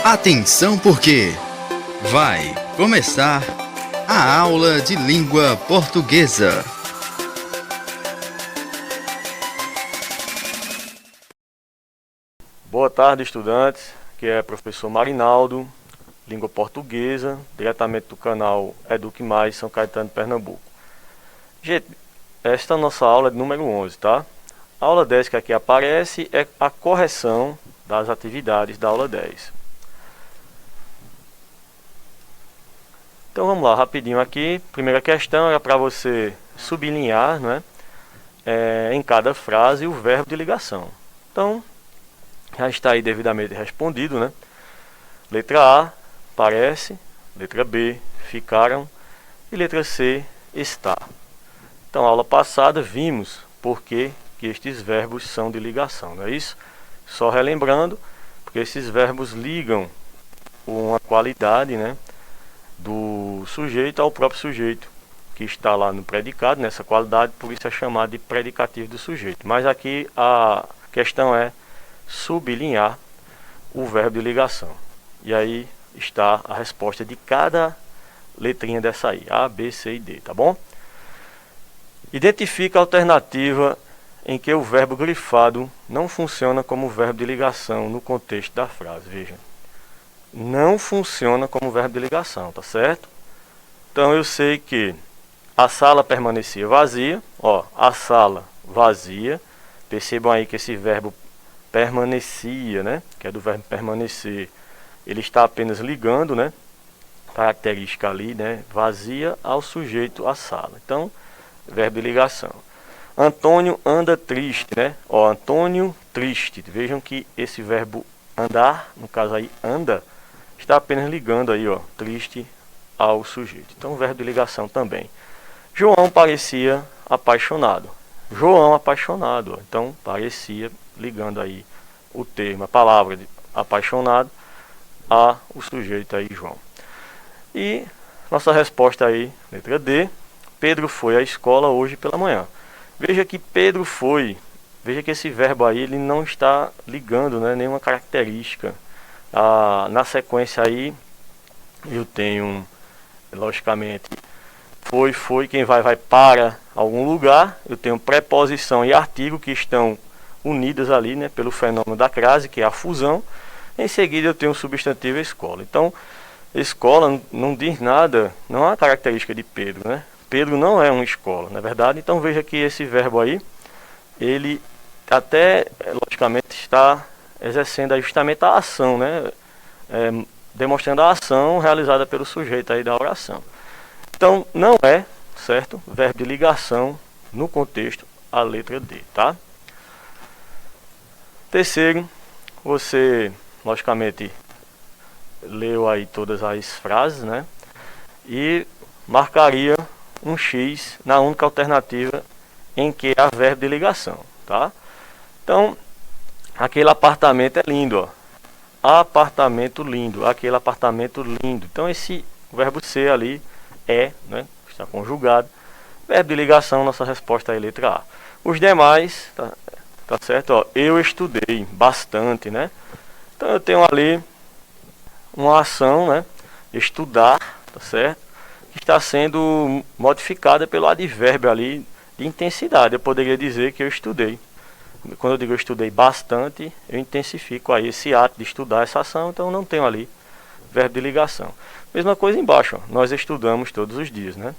Atenção porque vai começar a aula de língua portuguesa. Boa tarde, estudantes, que é professor Marinaldo, língua portuguesa, diretamente do canal Eduque Mais São Caetano, Pernambuco. Gente, esta é a nossa aula de número 11, tá? A aula 10 que aqui aparece é a correção das atividades da aula 10. Então vamos lá, rapidinho aqui. Primeira questão era para você sublinhar, né, em cada frase o verbo de ligação. Então, já está aí devidamente respondido, né? Letra A, parece. Letra B, ficaram. E letra C, está. Então, na aula passada vimos por que estes verbos são de ligação, não é isso? Só relembrando, porque esses verbos ligam uma qualidade, né, do sujeito ao próprio sujeito, que está lá no predicado, nessa qualidade, por isso é chamado de predicativo do sujeito. Mas aqui a questão é sublinhar o verbo de ligação. E aí está a resposta de cada letrinha dessa aí, A, B, C e D, tá bom? Identifica a alternativa em que o verbo grifado não funciona como verbo de ligação no contexto da frase. Veja, não funciona como verbo de ligação, tá certo? Então eu sei que a sala permanecia vazia, ó, a sala vazia. Percebam aí que esse verbo permanecia, né, que é do verbo permanecer, ele está apenas ligando, né, característica ali, né, vazia ao sujeito, a sala. Então, verbo de ligação. Antônio anda triste, né? Ó, Antônio triste. Vejam que esse verbo andar, no caso aí anda, está apenas ligando aí, ó, triste ao sujeito. Então, verbo de ligação também. João parecia apaixonado. João apaixonado, ó. Então, parecia ligando aí o termo, a palavra de apaixonado a o sujeito aí, João. E nossa resposta aí, letra D. Pedro foi à escola hoje pela manhã. Veja que Pedro foi, veja que esse verbo aí ele não está ligando, né, nenhuma característica. Na sequência aí eu tenho, logicamente, foi, quem vai para algum lugar. Eu tenho preposição e artigo que estão unidas ali, né, pelo fenômeno da crase, que é a fusão. Em seguida eu tenho o substantivo escola. Então, escola não diz nada, não é uma característica de Pedro, né? Pedro não é uma escola, na verdade. Então veja que esse verbo aí, ele até, logicamente, está exercendo aí justamente a ação, né? Demonstrando a ação realizada pelo sujeito aí da oração. Então não é, certo, verbo de ligação no contexto a letra D, tá? Terceiro, você, logicamente, leu aí todas as frases, né? E marcaria um X na única alternativa em que há verbo de ligação, tá? Então, aquele apartamento é lindo, ó. Apartamento lindo, aquele apartamento lindo. Então, esse verbo ser ali é, né? Está conjugado. Verbo de ligação, nossa resposta é letra A. Os demais, tá certo? Ó, eu estudei bastante, né? Então, eu tenho ali uma ação, né? Estudar, tá certo? Está sendo modificada pelo advérbio ali de intensidade. Eu poderia dizer que eu estudei. Quando eu digo eu estudei bastante, eu intensifico aí esse ato de estudar essa ação, então não tenho ali verbo de ligação. Mesma coisa embaixo, ó, nós estudamos todos os dias, né?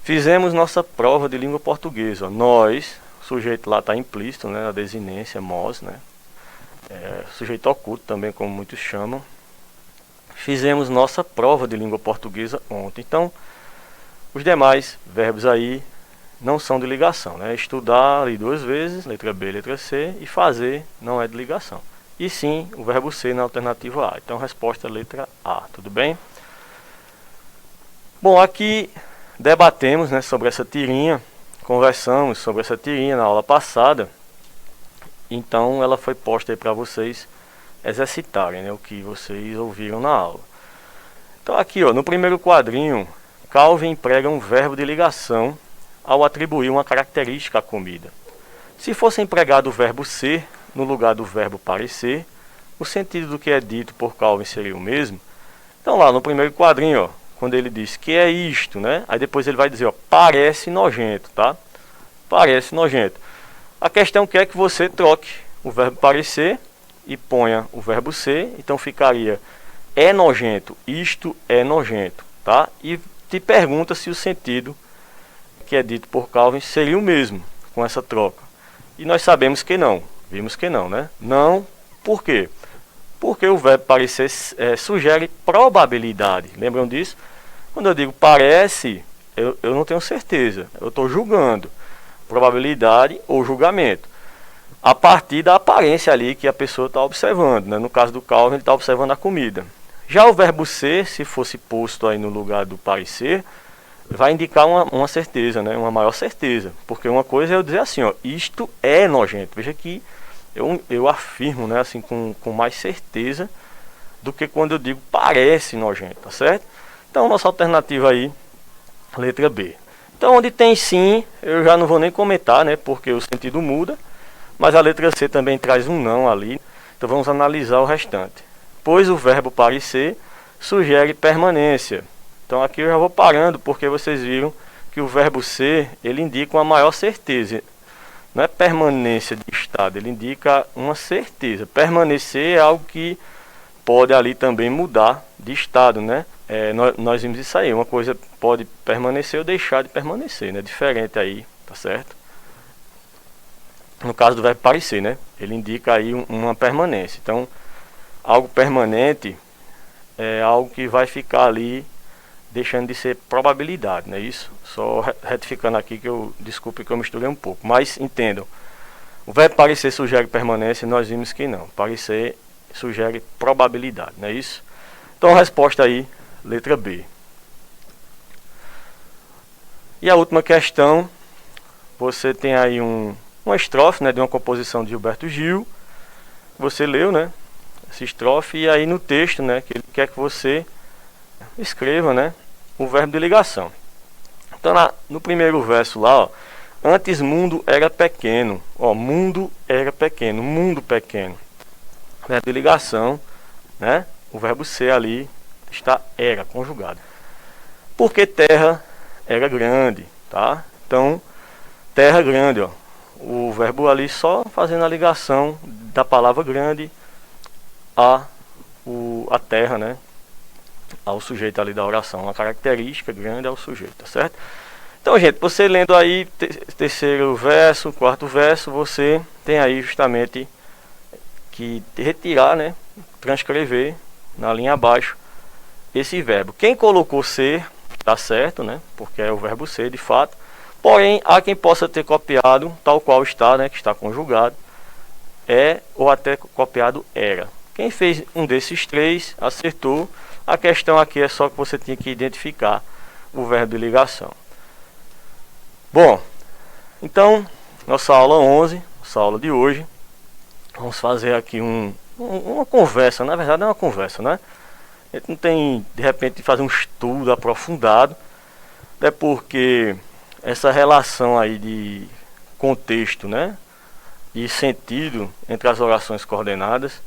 Fizemos nossa prova de língua portuguesa. Ó, nós, o sujeito lá está implícito, né? A desinência, nós, né? Sujeito oculto também, como muitos chamam. Fizemos nossa prova de língua portuguesa ontem. Então, os demais verbos aí não são de ligação, né? Estudar ali duas vezes, letra B, letra C, e fazer não é de ligação. E sim, o verbo ser na alternativa A. Então, resposta letra A, tudo bem? Bom, aqui debatemos, né, sobre essa tirinha, conversamos sobre essa tirinha na aula passada. Então, ela foi posta aí para vocês exercitarem, né, o que vocês ouviram na aula. Então aqui, ó, no primeiro quadrinho, Calvin emprega um verbo de ligação ao atribuir uma característica à comida. Se fosse empregado o verbo ser no lugar do verbo parecer, o sentido do que é dito por Calvin seria o mesmo. Então lá no primeiro quadrinho, ó, quando ele diz que é isto, né? Aí depois ele vai dizer, ó, parece nojento, tá? Parece nojento. A questão que é que você troque o verbo parecer e ponha o verbo ser. Então ficaria é nojento, isto é nojento, tá? E te pergunta se o sentido que é dito por Calvin seria o mesmo com essa troca. E nós sabemos que não. Vimos que não, né? Não, por quê? Porque o verbo parecer sugere probabilidade. Lembram disso? Quando eu digo parece, eu não tenho certeza. Eu estou julgando. Probabilidade ou julgamento. A partir da aparência ali que a pessoa está observando, né? No caso do Calvin, ele está observando a comida. Já o verbo ser, se fosse posto aí no lugar do parecer, vai indicar uma certeza, né? Uma maior certeza. Porque uma coisa é eu dizer assim, ó, isto é nojento. Veja que eu afirmo, né, assim, com mais certeza do que quando eu digo parece nojento, tá certo? Então, nossa alternativa aí, letra B. Então, onde tem sim, eu já não vou nem comentar, né, porque o sentido muda, mas a letra C também traz um não ali. Então, vamos analisar o restante. Pois o verbo parecer sugere permanência. Então, aqui eu já vou parando, porque vocês viram que o verbo ser, ele indica uma maior certeza. Não é permanência de estado, ele indica uma certeza. Permanecer é algo que pode ali também mudar de estado, né? Nós vimos isso aí, uma coisa pode permanecer ou deixar de permanecer, né? Diferente aí, tá certo? No caso do verbo parecer, né? Ele indica aí uma permanência. Então, algo permanente é algo que vai ficar ali deixando de ser probabilidade, não é isso? Só retificando aqui que desculpe que eu misturei um pouco, mas entendam. O verbo parecer sugere permanência, nós vimos que não. Parecer sugere probabilidade, não é isso? Então a resposta aí, letra B. E a última questão, você tem aí uma estrofe, né, de uma composição de Gilberto Gil. Você leu, né, essa estrofe, e aí no texto, né, que ele quer que você escreva, né, o verbo de ligação. Então no primeiro verso lá, ó, antes mundo era pequeno, ó, mundo era pequeno, mundo pequeno. Verbo de ligação, né, o verbo ser ali está era conjugado. Porque terra era grande, tá? Então terra grande, ó, o verbo ali só fazendo a ligação da palavra grande a terra, né, ao sujeito ali da oração, uma característica grande ao sujeito, tá certo? Então, gente, você lendo aí terceiro verso, quarto verso, você tem aí justamente que retirar, né, transcrever na linha abaixo esse verbo. Quem colocou ser, tá certo, né, porque é o verbo ser de fato, porém há quem possa ter copiado tal qual está, né, que está conjugado, ou até copiado era. Quem fez um desses três acertou. A questão aqui é só que você tinha que identificar o verbo de ligação. Bom, então, nossa aula 11, nossa aula de hoje, vamos fazer aqui uma conversa, na verdade é uma conversa, né? A gente não tem, de repente, fazer um estudo aprofundado, até porque essa relação aí de contexto, né, e sentido entre as orações coordenadas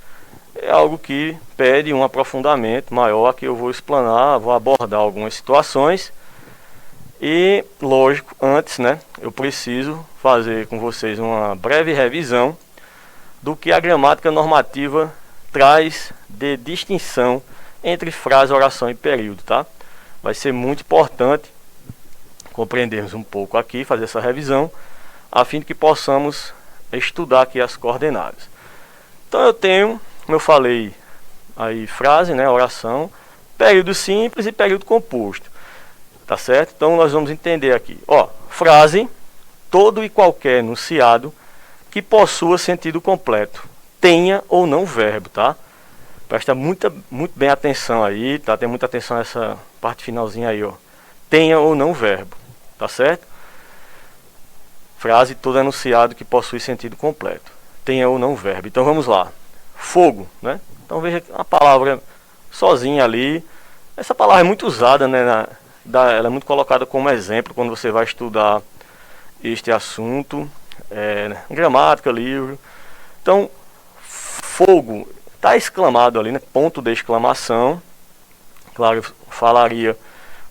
é algo que pede um aprofundamento maior, que eu vou explanar, vou abordar algumas situações. E, lógico, antes, né, eu preciso fazer com vocês uma breve revisão do que a gramática normativa traz de distinção entre frase, oração e período, tá? Vai ser muito importante compreendermos um pouco aqui, fazer essa revisão, a fim de que possamos estudar aqui as coordenadas. Então eu tenho, como eu falei, aí frase, né, oração, período simples e período composto. Tá certo? Então nós vamos entender aqui. Ó, frase, todo e qualquer enunciado que possua sentido completo, tenha ou não verbo, tá? Presta muito bem atenção aí, tá? Tem muita atenção nessa parte finalzinha aí, ó. Tenha ou não verbo, tá certo? Frase, todo enunciado que possui sentido completo, tenha ou não verbo. Então vamos lá. Fogo, né? Então veja a palavra sozinha ali. Essa palavra é muito usada, né, ela é muito colocada como exemplo quando você vai estudar este assunto, gramática, livro. Então, fogo Está exclamado ali, né? Ponto de exclamação. Claro, eu falaria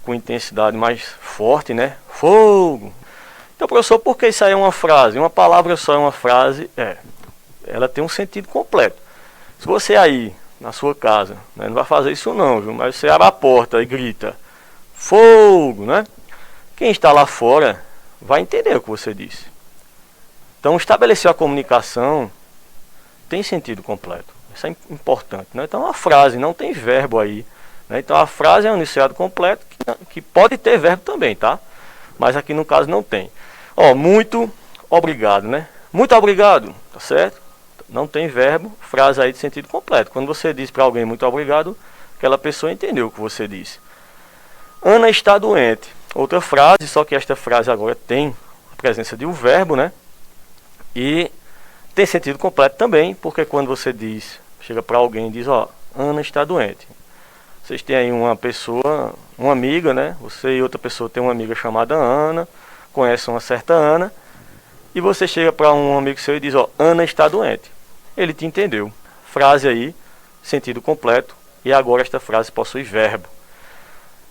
com intensidade mais forte, né? Fogo! Então, professor, por que isso aí é uma frase? Uma palavra só é uma frase? Ela tem um sentido completo. Se você aí, na sua casa, né, não vai fazer isso não, viu? Mas você abre a porta e grita, fogo, né? Quem está lá fora vai entender o que você disse. Então, estabelecer a comunicação tem sentido completo. Isso é importante, né? Então, a frase não tem verbo aí, né? Então, a frase é um enunciado completo que pode ter verbo também, tá? Mas aqui no caso não tem. Ó, muito obrigado, né? Muito obrigado, tá certo? Não tem verbo, frase aí de sentido completo. Quando você diz para alguém muito obrigado, aquela pessoa entendeu o que você disse. Ana está doente. Outra frase, só que esta frase agora tem a presença de um verbo, né? E tem sentido completo também, porque quando você diz, chega para alguém e diz, ó, Ana está doente. Vocês têm aí uma pessoa, uma amiga, né? Você e outra pessoa tem uma amiga chamada Ana, conhece uma certa Ana, e você chega para um amigo seu e diz, ó, Ana está doente. Ele te entendeu. Frase aí, sentido completo, e agora esta frase possui verbo.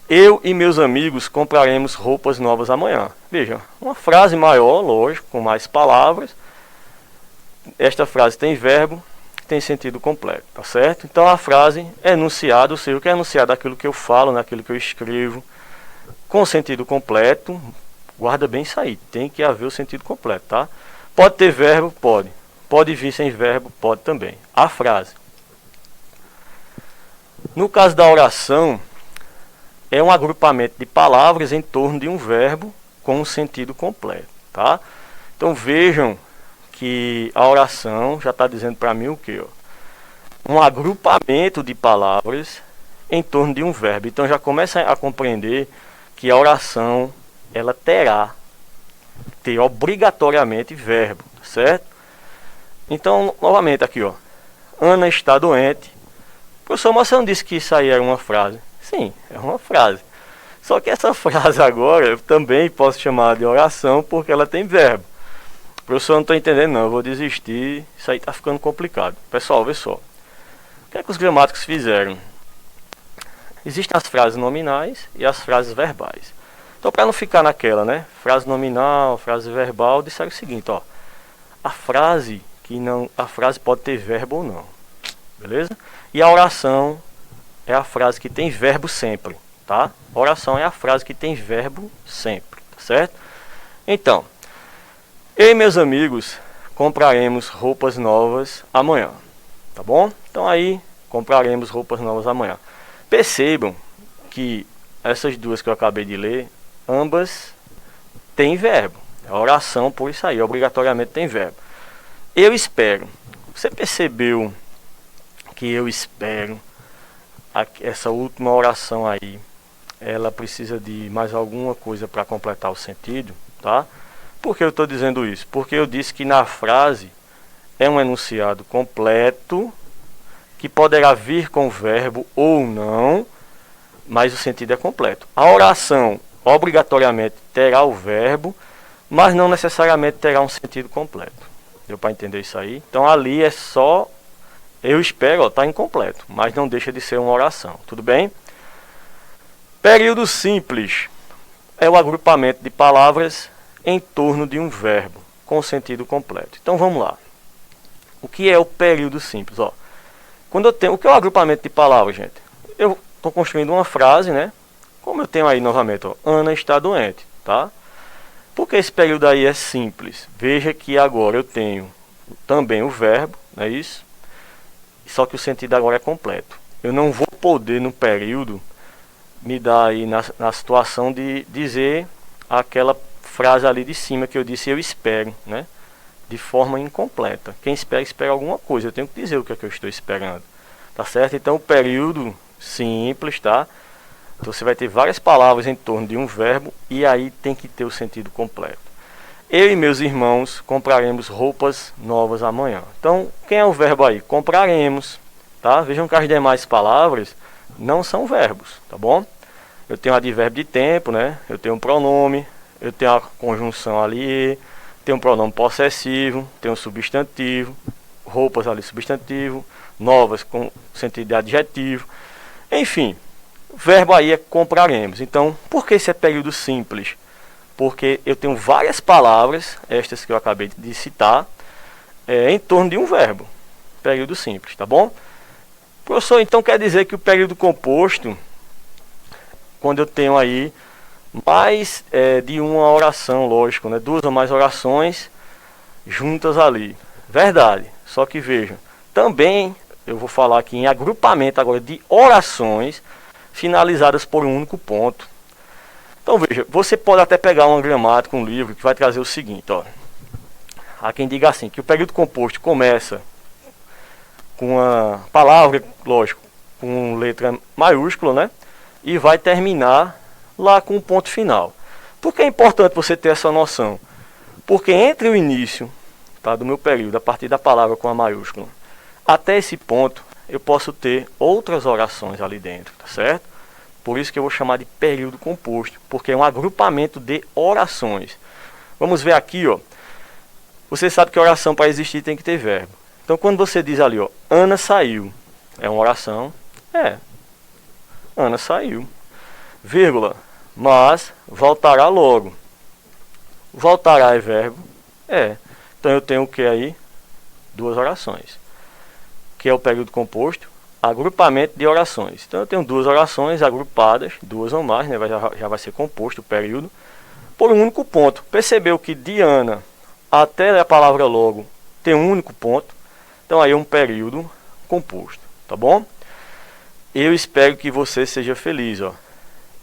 Eu e meus amigos compraremos roupas novas amanhã. Veja, uma frase maior, lógico, com mais palavras. Esta frase tem verbo, tem sentido completo, tá certo? Então a frase é enunciado, ou seja, o que é enunciado aquilo que eu falo, naquilo que eu escrevo, com sentido completo. Guarda bem isso aí, tem que haver o sentido completo, tá? Pode ter verbo? Pode. Pode vir sem verbo? Pode também. A frase. No caso da oração, é um agrupamento de palavras em torno de um verbo com um sentido completo, tá? Então vejam que a oração já está dizendo para mim o quê? Um agrupamento de palavras em torno de um verbo. Então já começa a compreender que a oração ela terá ter obrigatoriamente verbo, certo? Então, novamente aqui, ó. Ana está doente. Professor, mas você não disse que isso aí era uma frase? Sim, é uma frase. Só que essa frase agora eu também posso chamar de oração porque ela tem verbo. Professor, eu não estou entendendo não, eu vou desistir, isso aí está ficando complicado. Pessoal, vê só. O que é que os gramáticos fizeram? Existem as frases nominais e as frases verbais. Então, para não ficar naquela, né? Frase nominal, frase verbal, disseram o seguinte, ó. A frase pode ter verbo ou não. Beleza? E a oração é a frase que tem verbo sempre, tá? Oração é a frase que tem verbo sempre, tá certo? Então, eu e meus amigos compraremos roupas novas amanhã, tá bom? Então aí, compraremos roupas novas amanhã. Percebam que essas duas que eu acabei de ler, ambas têm verbo. A oração, por isso aí, obrigatoriamente tem verbo. Eu espero. Você percebeu que eu espero? Essa última oração aí, ela precisa de mais alguma coisa para completar o sentido, tá? Por que eu estou dizendo isso? Porque eu disse que na frase é um enunciado completo, que poderá vir com verbo ou não, mas o sentido é completo. A oração obrigatoriamente terá o verbo, mas não necessariamente terá um sentido completo. Deu para entender isso aí? Então ali é só, eu espero, está incompleto, mas não deixa de ser uma oração, tudo bem? Período simples é o agrupamento de palavras em torno de um verbo com sentido completo. Então vamos lá. O que é o período simples? Ó, quando eu tenho, o que é o agrupamento de palavras, gente? Eu estou construindo uma frase, né? Como eu tenho aí novamente, ó, Ana está doente, tá? Porque esse período aí é simples. Veja que agora eu tenho também o verbo, não é isso? Só que o sentido agora é completo. Eu não vou poder no período me dar aí na situação de dizer aquela frase ali de cima que eu disse eu espero, né? De forma incompleta. Quem espera, espera alguma coisa. Eu tenho que dizer o que é que eu estou esperando. Tá certo? Então o período simples, tá? Então você vai ter várias palavras em torno de um verbo e aí tem que ter o sentido completo. Eu e meus irmãos compraremos roupas novas amanhã. Então, quem é o verbo aí? Compraremos, tá? Vejam que as demais palavras não são verbos, tá bom? Eu tenho advérbio de tempo, né? Eu tenho um pronome, eu tenho a conjunção ali, tenho um pronome possessivo, tenho um substantivo, roupas ali substantivo, novas com sentido de adjetivo. Enfim, o verbo aí é compraremos. Então, por que esse é período simples? Porque eu tenho várias palavras, estas que eu acabei de citar, em torno de um verbo. Período simples, tá bom? Professor, então quer dizer que o período composto, quando eu tenho aí mais de uma oração, lógico, né? 2 ou mais orações juntas ali. Verdade. Só que vejam, também eu vou falar aqui em agrupamento agora de orações finalizadas por um único ponto. Então veja, você pode até pegar uma gramática, um livro que vai trazer o seguinte, ó. Há quem diga assim, que o período composto começa com uma palavra, lógico, com letra maiúscula, né? E vai terminar lá com um ponto final. Por que é importante você ter essa noção? Porque entre o início, tá, do meu período, a partir da palavra com a maiúscula, até esse ponto, eu posso ter outras orações ali dentro, tá certo? Por isso que eu vou chamar de período composto, porque é um agrupamento de orações. Vamos ver aqui, ó. Você sabe que oração para existir tem que ter verbo. Então, quando você diz ali, ó, Ana saiu, é uma oração? Ana saiu. Vírgula, mas voltará logo. Voltará é verbo? Então, eu tenho o que aí? 2 orações. Que é o período composto, agrupamento de orações. Então, eu tenho 2 orações agrupadas, 2 ou mais, né? Já vai ser composto o período, por um único ponto. Percebeu que de Ana até a palavra logo tem um único ponto? Então aí é um período composto, tá bom? Eu espero que você seja feliz, ó.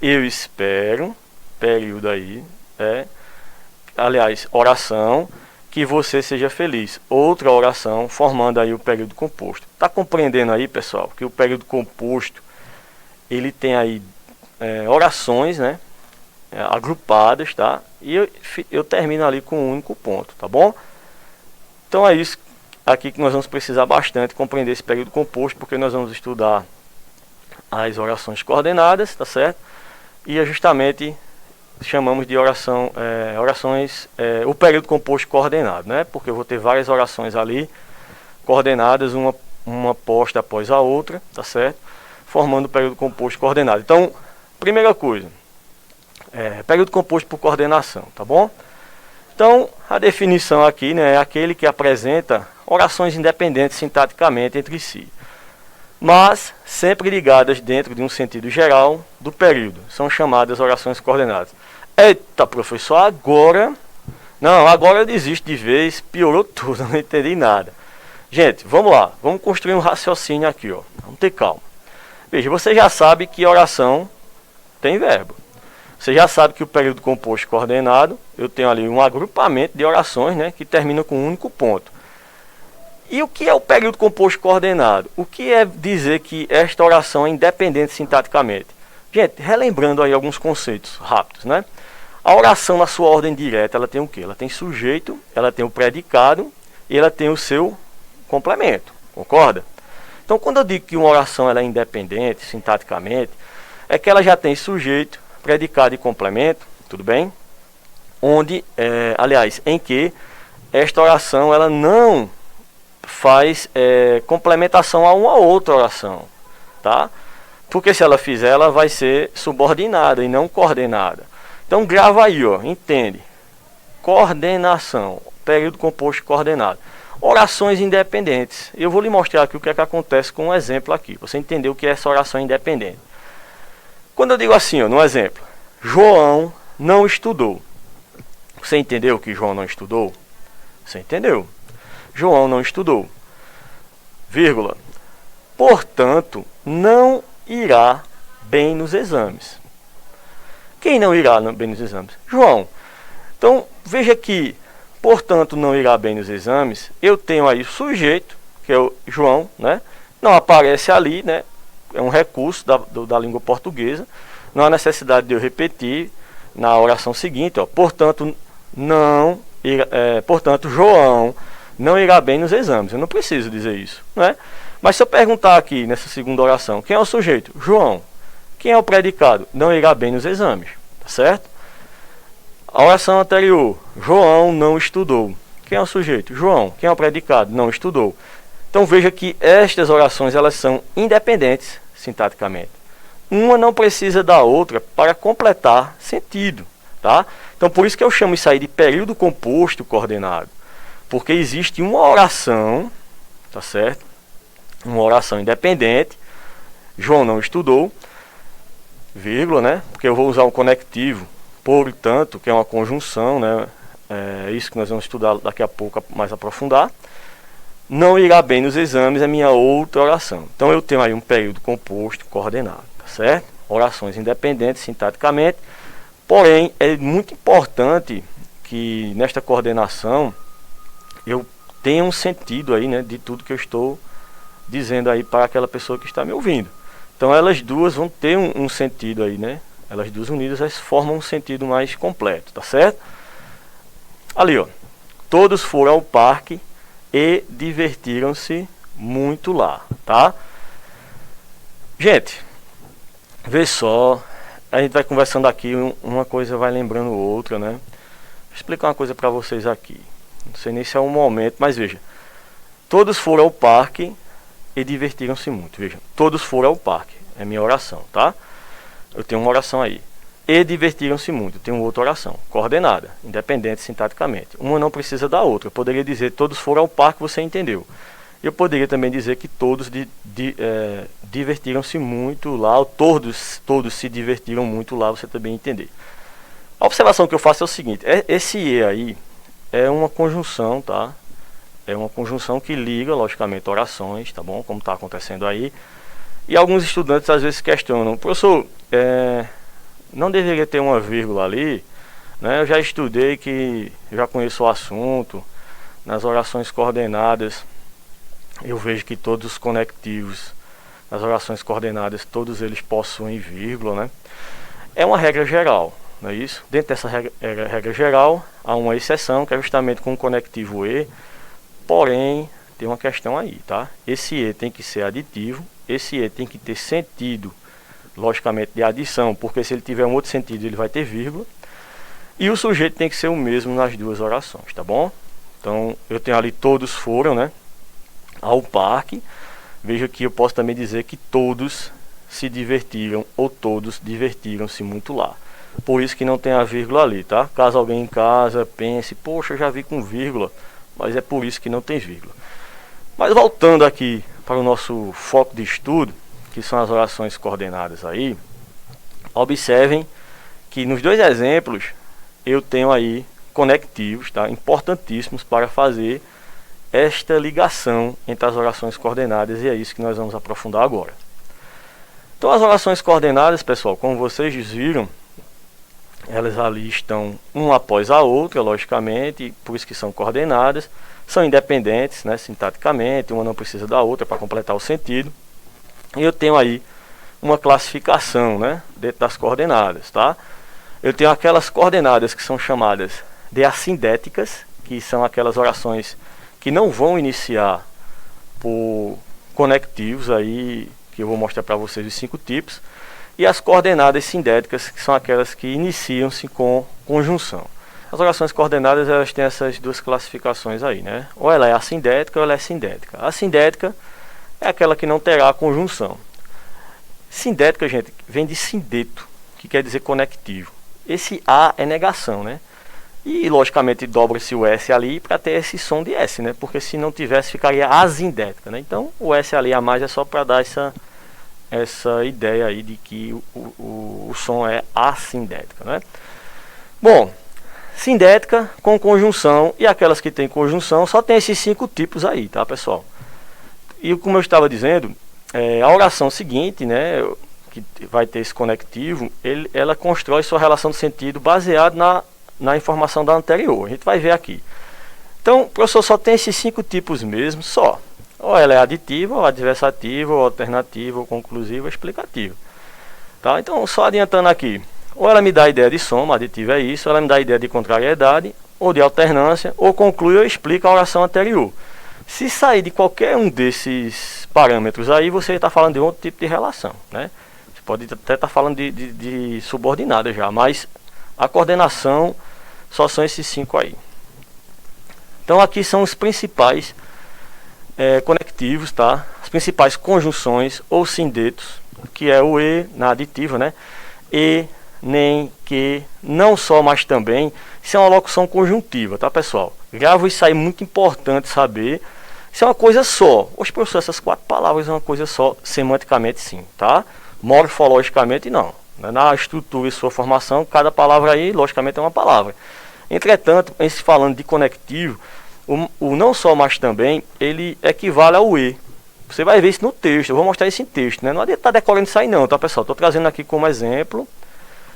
Eu espero, período aí, aliás, oração, que você seja feliz. Outra oração formando aí o período composto. Tá compreendendo aí, pessoal, que o período composto, ele tem aí orações, né? Agrupadas, tá? E eu termino ali com um único ponto, tá bom? Então é isso aqui que nós vamos precisar bastante compreender esse período composto, porque nós vamos estudar as orações coordenadas, tá certo? E justamente chamamos de orações, o período composto coordenado, né? Porque eu vou ter várias orações ali coordenadas, uma posta após a outra, tá certo? Formando o período composto coordenado. Então, primeira coisa, período composto por coordenação, tá bom? Então, a definição aqui, né, é aquele que apresenta orações independentes sintaticamente entre si, mas sempre ligadas dentro de um sentido geral do período. São chamadas orações coordenadas. Eita, professor, agora... Não, agora eu desisto de vez, piorou tudo, não entendi nada. Gente, vamos lá, vamos construir um raciocínio aqui, ó. Vamos ter calma. Veja, você já sabe que oração tem verbo. Você já sabe que o período composto coordenado, eu tenho ali um agrupamento de orações, né, que termina com um único ponto. E o que é o período composto coordenado? O que é dizer que esta oração é independente sintaticamente? Gente, relembrando aí alguns conceitos rápidos, né? A oração na sua ordem direta, ela tem o quê? Ela tem sujeito, ela tem o predicado e ela tem o seu complemento, concorda? Então, quando eu digo que uma oração ela é independente sintaticamente, é que ela já tem sujeito, predicado e complemento, tudo bem? Onde, aliás, em que esta oração ela não faz complementação a uma outra oração, tá? Porque se ela fizer, ela vai ser subordinada e não coordenada. Então grava aí, ó, entende? Coordenação, período composto coordenado. Orações independentes. Eu vou lhe mostrar aqui o que é que acontece com um exemplo aqui. Você entendeu o que é essa oração independente? Quando eu digo assim, ó, no exemplo, João não estudou. Você entendeu que João não estudou? Você entendeu? João não estudou. Vírgula. Portanto, não irá bem nos exames. Quem não irá bem nos exames? João. Então, veja que, portanto, não irá bem nos exames, eu tenho aí o sujeito, que é o João, né? Não aparece ali, né? É um recurso da língua portuguesa. Não há necessidade de eu repetir na oração seguinte, ó. Portanto, portanto, João não irá bem nos exames. Eu não preciso dizer isso, né? Mas se eu perguntar aqui nessa segunda oração, quem é o sujeito? João. Quem é o predicado? Não irá bem nos exames, tá certo? A oração anterior, João não estudou. Quem é o sujeito? João. Quem é o predicado? Não estudou. Então veja que estas orações elas são independentes sintaticamente. Uma não precisa da outra para completar sentido, tá? Então por isso que eu chamo isso aí de período composto coordenado, porque existe uma oração, tá certo? Uma oração independente. João não estudou, vírgula, né? Porque eu vou usar um conectivo, portanto, que é uma conjunção, né? É isso que nós vamos estudar daqui a pouco, mais aprofundar. Não irá bem nos exames é minha outra oração. Então eu tenho aí um período composto coordenado, tá certo? Orações independentes sintaticamente, porém é muito importante que nesta coordenação eu tenha um sentido aí, né, de tudo que eu estou dizendo aí para aquela pessoa que está me ouvindo. Então elas duas vão ter um sentido aí, né? Elas duas unidas elas formam um sentido mais completo, tá certo? Ali, ó. Todos foram ao parque e divertiram-se muito lá, tá? Gente, vê só, a gente vai conversando aqui, uma coisa vai lembrando outra, né? Vou explicar uma coisa para vocês aqui. Não sei nem se é um momento, mas veja. Todos foram ao parque e divertiram-se muito. Veja, todos foram ao parque. É minha oração, tá? Eu tenho uma oração aí. E divertiram-se muito. Eu tenho outra oração, coordenada, independente sintaticamente. Uma não precisa da outra. Eu poderia dizer todos foram ao parque, você entendeu. Eu poderia também dizer que todos divertiram-se muito lá, ou todos se divertiram muito lá, você também entender. A observação que eu faço é o seguinte, esse E aí é uma conjunção, tá? É uma conjunção que liga, logicamente, orações, tá bom? Como está acontecendo aí. E alguns estudantes às vezes questionam, professor, não deveria ter uma vírgula ali, né? Eu já estudei que já conheço o assunto. Nas orações coordenadas eu vejo que todos os conectivos nas orações coordenadas, todos eles possuem vírgula, né? É uma regra geral, não é isso? Dentro dessa regra geral há uma exceção, que é justamente com o conectivo E. Porém, tem uma questão aí, tá? Esse E tem que ser aditivo, esse E tem que ter sentido, logicamente, de adição, porque se ele tiver um outro sentido, ele vai ter vírgula. E o sujeito tem que ser o mesmo nas duas orações, tá bom? Então, eu tenho ali todos foram, né, ao parque. Veja que eu posso também dizer que todos se divertiram ou todos divertiram-se muito lá. Por isso que não tem a vírgula ali, tá? Caso alguém em casa pense, poxa, eu já vi com vírgula, mas é por isso que não tem vírgula. Mas voltando aqui para o nosso foco de estudo, que são as orações coordenadas aí, observem que nos dois exemplos eu tenho aí conectivos, tá? Importantíssimos para fazer esta ligação entre as orações coordenadas, e é isso que nós vamos aprofundar agora. Então as orações coordenadas, pessoal, como vocês viram, elas ali estão uma após a outra, logicamente, por isso que são coordenadas, são independentes, né, sintaticamente, uma não precisa da outra para completar o sentido. E eu tenho aí uma classificação, né, dentro das coordenadas, tá? Eu tenho aquelas coordenadas que são chamadas de assindéticas, que são aquelas orações que não vão iniciar por conectivos aí, que eu vou mostrar para vocês os 5 tipos, e as coordenadas sindéticas, que são aquelas que iniciam-se com conjunção. As orações coordenadas, elas têm essas duas classificações aí, né? Ou ela é assindética ou ela é sindética. A sindética é aquela que não terá conjunção. Sindética, gente, vem de sindeto, que quer dizer conectivo. Esse A é negação, né? E, logicamente, dobra-se o S ali para ter esse som de S, né? Porque se não tivesse, ficaria asindética, né? Então, o S ali a mais é só para dar essa ideia aí de que o som é assindética, né? Bom, sindética com conjunção, e aquelas que tem conjunção só tem esses 5 tipos aí, tá, pessoal? E como eu estava dizendo, a oração seguinte, né, que vai ter esse conectivo, ela constrói sua relação de sentido baseado na informação da anterior. A gente vai ver aqui. Então, o professor só tem esses 5 tipos mesmo, só. Ou ela é aditiva, ou adversativa, ou alternativa, ou conclusiva, ou explicativa. Tá? Então, só adiantando aqui. Ou ela me dá a ideia de soma, aditiva é isso, ou ela me dá a ideia de contrariedade, ou de alternância, ou conclui ou explica a oração anterior. Se sair de qualquer um desses parâmetros aí, você está falando de outro tipo de relação, né? Você pode até estar falando de subordinada já, mas a coordenação só são esses 5 aí. Então aqui são os principais conectivos, tá? As principais conjunções ou sindetos, que é o e na aditiva, né? E, nem, que, não só, mas também. Isso é uma locução conjuntiva, tá, pessoal? Gravo isso aí, muito importante saber. Isso é uma coisa só. Hoje, professor, essas 4 palavras é uma coisa só, semanticamente sim, tá? Morfologicamente não. Na estrutura e sua formação, cada palavra aí, logicamente, é uma palavra. Entretanto, em se falando de conectivo, o não só, mas também, ele equivale ao e. Você vai ver isso no texto, eu vou mostrar isso em texto, né? Não adianta estar decorando isso aí não, tá, pessoal? Estou trazendo aqui como exemplo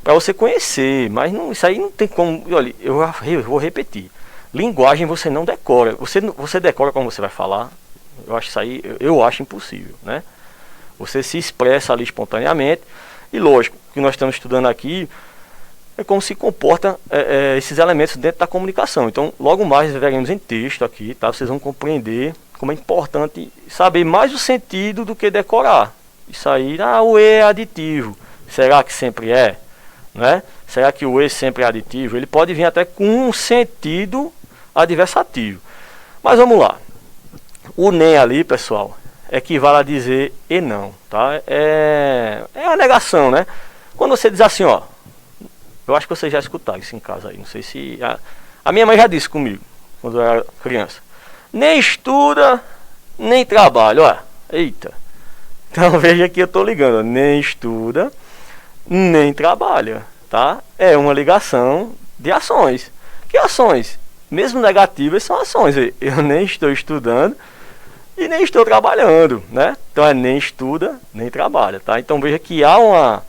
para você conhecer, mas não, isso aí não tem como. Olha, eu vou repetir. Linguagem você não decora. Você decora como você vai falar. Eu acho isso aí, eu acho impossível, né? Você se expressa ali espontaneamente. E lógico, o que nós estamos estudando aqui é como se comporta esses elementos dentro da comunicação. Então, logo mais veremos em texto aqui, tá? Vocês vão compreender como é importante saber mais o sentido do que decorar. Isso aí, o e é aditivo. Será que sempre é? Né? Será que o e sempre é aditivo? Ele pode vir até com um sentido adversativo. Mas vamos lá. O nem ali, pessoal, equivale a dizer e não, tá? É uma negação, né? Quando você diz assim, ó, eu acho que vocês já escutaram isso em casa aí, não sei se... A minha mãe já disse comigo, quando eu era criança. Nem estuda, nem trabalha, ó. Eita. Então veja que eu estou ligando, ó. Nem estuda, nem trabalha, tá? É uma ligação de ações. Que ações? Mesmo negativas são ações. Eu nem estou estudando e nem estou trabalhando, né? Então é nem estuda, nem trabalha, tá? Então veja que há uma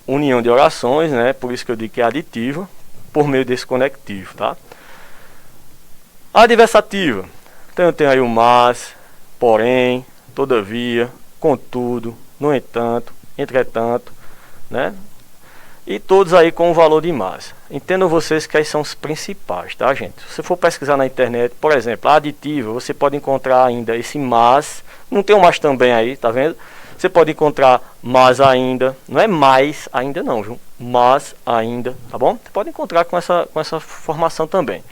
união de orações, né? Por isso que eu digo que é aditiva, por meio desse conectivo, tá? Adversativa. Então eu tenho aí o mas, porém, todavia, contudo, no entanto, entretanto, né? E todos aí com o valor de mas. Entendam vocês que aí são os principais, tá, gente? Se você for pesquisar na internet, por exemplo, a aditiva, você pode encontrar ainda esse mas. Não tem o mas também aí, tá vendo? Você pode encontrar mas ainda. Não é mais ainda não, viu? Mas ainda, tá bom? Você pode encontrar com essa formação também.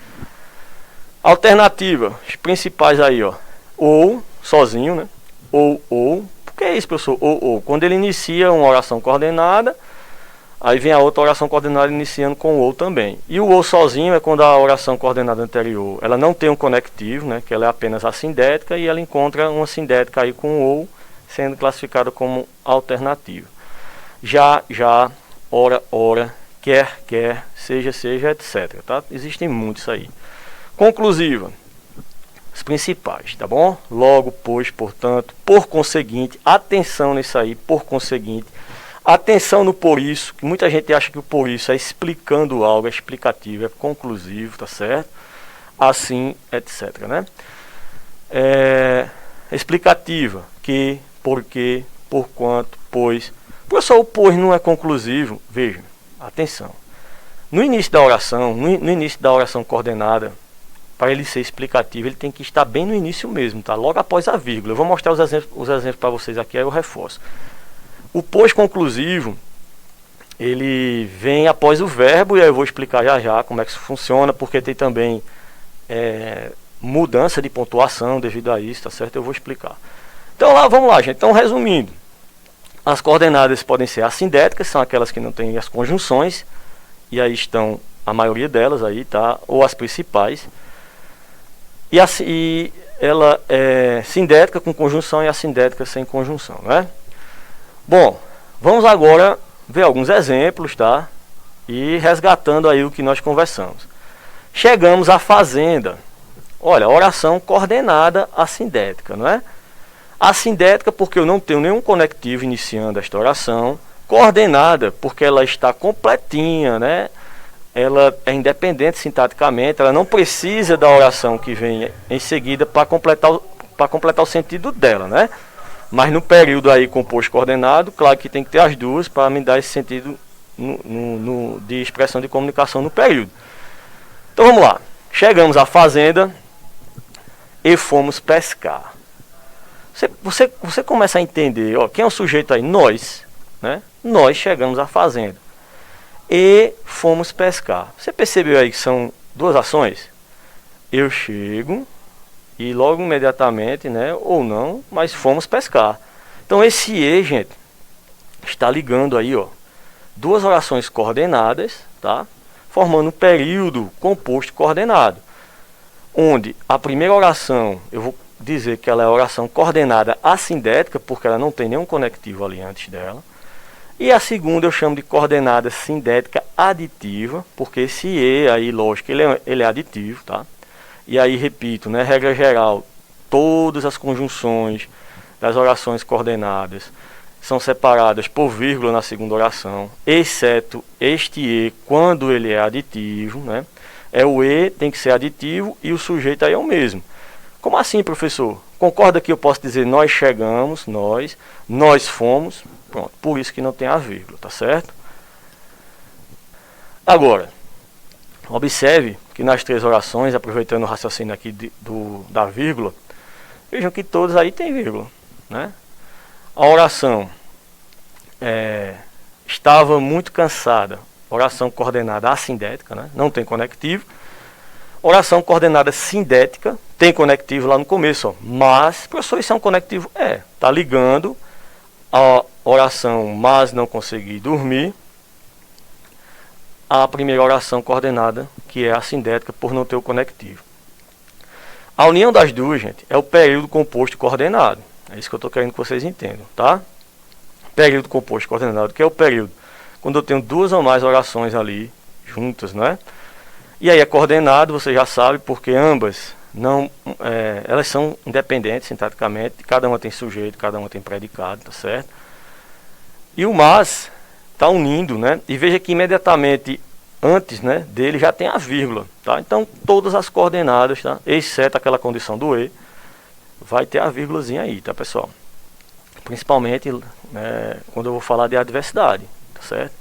Alternativa, os principais aí, ó. Ou, sozinho, né? Ou. Por que é isso, professor? Ou. Quando ele inicia uma oração coordenada, aí vem a outra oração coordenada iniciando com ou também. E o ou sozinho é quando a oração coordenada anterior, ela não tem um conectivo, né? Que ela é apenas assindética e ela encontra uma sindética aí com ou, sendo classificada como alternativa. Já, ora, quer, seja, etc. Tá? Existem muitos aí. Conclusiva. Os principais, tá bom? Logo, pois, portanto, por conseguinte, atenção nisso aí, por conseguinte. Atenção no por isso, que muita gente acha que o por isso é explicando algo, é explicativo, é conclusivo, tá certo? Assim, etc, né? Explicativa, que, porque, por quanto, pois. Professor, o pois não é conclusivo. Veja, atenção. No início da oração, no início da oração coordenada, para ele ser explicativo, ele tem que estar bem no início mesmo, tá? Logo após a vírgula. Eu vou mostrar os exemplos para vocês aqui, aí eu reforço. O pois conclusivo, ele vem após o verbo, e aí eu vou explicar já como é que isso funciona, porque tem também mudança de pontuação devido a isso, tá certo? Eu vou explicar. Então vamos lá, gente. Então, resumindo, as coordenadas podem ser assindéticas, são aquelas que não têm as conjunções, e aí estão a maioria delas aí, tá? Ou as principais. E ela é sindética com conjunção e assindética sem conjunção, né? Bom, vamos agora ver alguns exemplos, tá? E resgatando aí o que nós conversamos. Chegamos à fazenda. Olha, oração coordenada assindética, não é? Assindética porque eu não tenho nenhum conectivo iniciando esta oração. Coordenada porque ela está completinha, né? Ela é independente sintaticamente, ela não precisa da oração que vem em seguida para completar o sentido dela, né? Mas no período aí composto coordenado, claro que tem que ter as duas para me dar esse sentido de expressão de comunicação no período. Então vamos lá. Chegamos à fazenda e fomos pescar. Você começa a entender, ó, quem é o sujeito aí? Nós, né? Nós chegamos à fazenda e fomos pescar. Você percebeu aí que são duas ações? Eu chego e logo imediatamente, né, ou não, mas fomos pescar. Então esse e, gente, está ligando aí, ó, duas orações coordenadas, tá? Formando um período composto coordenado, onde a primeira oração, eu vou dizer que ela é a oração coordenada assindética, porque ela não tem nenhum conectivo ali antes dela. E a segunda eu chamo de coordenada sindética aditiva, porque esse E aí, lógico, ele é aditivo, tá? E aí, repito, né, regra geral, todas as conjunções das orações coordenadas são separadas por vírgula na segunda oração, exceto este E, quando ele é aditivo, né? É o E, tem que ser aditivo, e o sujeito aí é o mesmo. Como assim, professor? Concorda que eu posso dizer nós chegamos, nós fomos, pronto, por isso que não tem a vírgula, tá certo? Agora, observe que nas três orações, aproveitando o raciocínio aqui da vírgula, vejam que todas aí tem vírgula, né? A oração estava muito cansada, oração coordenada assindética, né? Não tem conectivo. Oração coordenada sindética, tem conectivo lá no começo, ó. Mas, professor, isso é um conectivo? Está ligando a oração mas não consegui dormir à primeira oração coordenada, que é a sindética, por não ter o conectivo. A união das duas, gente, é o período composto coordenado. É isso que eu estou querendo que vocês entendam, tá? Período composto coordenado, que é o período quando eu tenho duas ou mais orações ali juntas, né? E aí é coordenado, você já sabe, porque ambas elas são independentes sintaticamente, cada uma tem sujeito, cada uma tem predicado, tá certo? E o mas está unindo, né? E veja que imediatamente antes, né, dele já tem a vírgula, tá? Então todas as coordenadas, tá? Exceto aquela condição do E, vai ter a vírgulazinha aí, tá, pessoal? Principalmente, né, quando eu vou falar de adversidade, tá certo?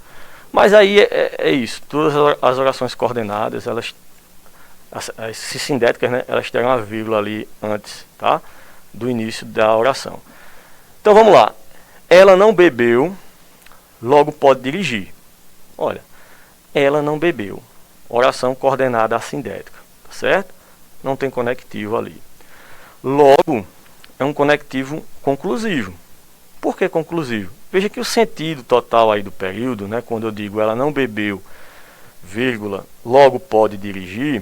Mas aí é isso, todas as orações coordenadas, elas, as sindéticas, né, elas terão a vírgula ali antes, tá? Do início da oração. Então vamos lá. Ela não bebeu, logo pode dirigir. Olha, ela não bebeu. Oração coordenada assindética, tá certo? Não tem conectivo ali. Logo, é um conectivo conclusivo. Por que conclusivo? Veja que o sentido total aí do período, né, quando eu digo ela não bebeu, vírgula, logo pode dirigir,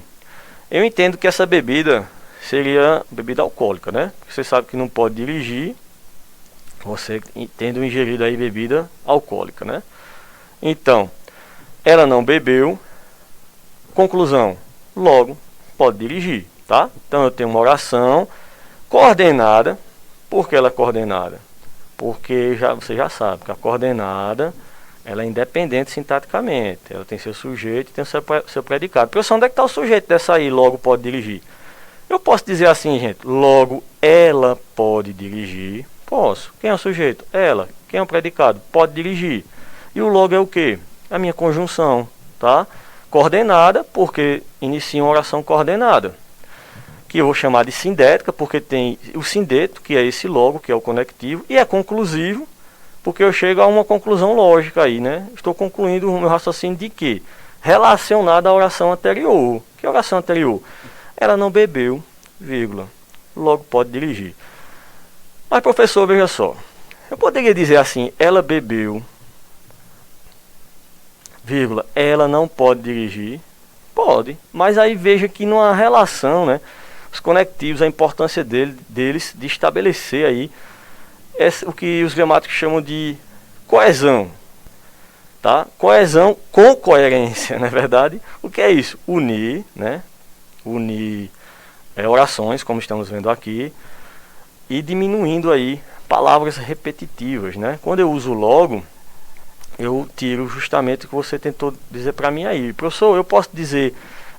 eu entendo que essa bebida seria bebida alcoólica, né? Você sabe que não pode dirigir, você tendo ingerido aí bebida alcoólica, né? Então, ela não bebeu, conclusão, logo pode dirigir, tá? Então eu tenho uma oração coordenada. Por que ela é coordenada? Porque você já sabe que a coordenada ela é independente sintaticamente. Ela tem seu sujeito e tem seu predicado. Professor, onde é que está o sujeito dessa aí? Logo pode dirigir. Eu posso dizer assim, gente. Logo ela pode dirigir. Posso. Quem é o sujeito? Ela. Quem é o predicado? Pode dirigir. E o logo é o quê? A minha conjunção, tá? Coordenada, porque inicia uma oração coordenada, que eu vou chamar de sindética, porque tem o sindeto, que é esse logo, que é o conectivo, e é conclusivo, porque eu chego a uma conclusão lógica aí, né? Estou concluindo o meu raciocínio de quê? Relacionado à oração anterior. Que oração anterior? Ela não bebeu, vírgula, logo pode dirigir. Mas, professor, veja só, eu poderia dizer assim, ela bebeu, vírgula, ela não pode dirigir? Pode, mas aí veja que não há relação, né? Os conectivos, a importância deles de estabelecer aí o que os gramáticos chamam de coesão, tá? Coesão com coerência, não é verdade? O que é isso? Unir, né? Unir orações, como estamos vendo aqui, e diminuindo aí palavras repetitivas, né? Quando eu uso logo, eu tiro justamente o que você tentou dizer para mim aí. Professor, eu posso dizer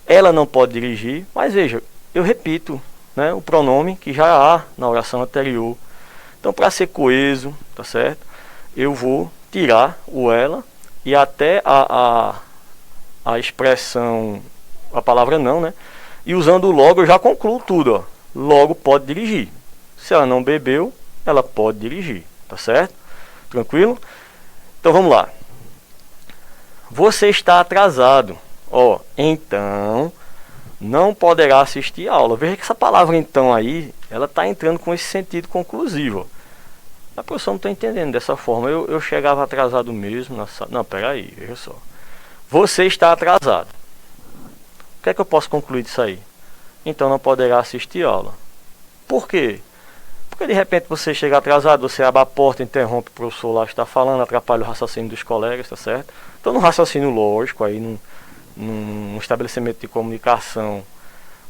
ela não pode dirigir, mas veja, eu repito, né, o pronome que já há na oração anterior. Então, para ser coeso, tá certo? Eu vou tirar o ela e até a expressão, a palavra não, né? E usando o logo eu já concluo tudo, ó. Logo pode dirigir. Se ela não bebeu, ela pode dirigir, tá certo? Tranquilo? Então vamos lá. Você está atrasado. Ó, então não poderá assistir a aula. Veja que essa palavra então aí, ela está entrando com esse sentido conclusivo. A professora não está entendendo dessa forma. Eu chegava atrasado mesmo na sala. Não, peraí, veja só. Você está atrasado. O que é que eu posso concluir disso aí? Então não poderá assistir a aula. Por quê? Porque de repente você chega atrasado, você abre a porta, interrompe o professor lá que está falando, atrapalha o raciocínio dos colegas, tá certo? Então no raciocínio lógico, aí num estabelecimento de comunicação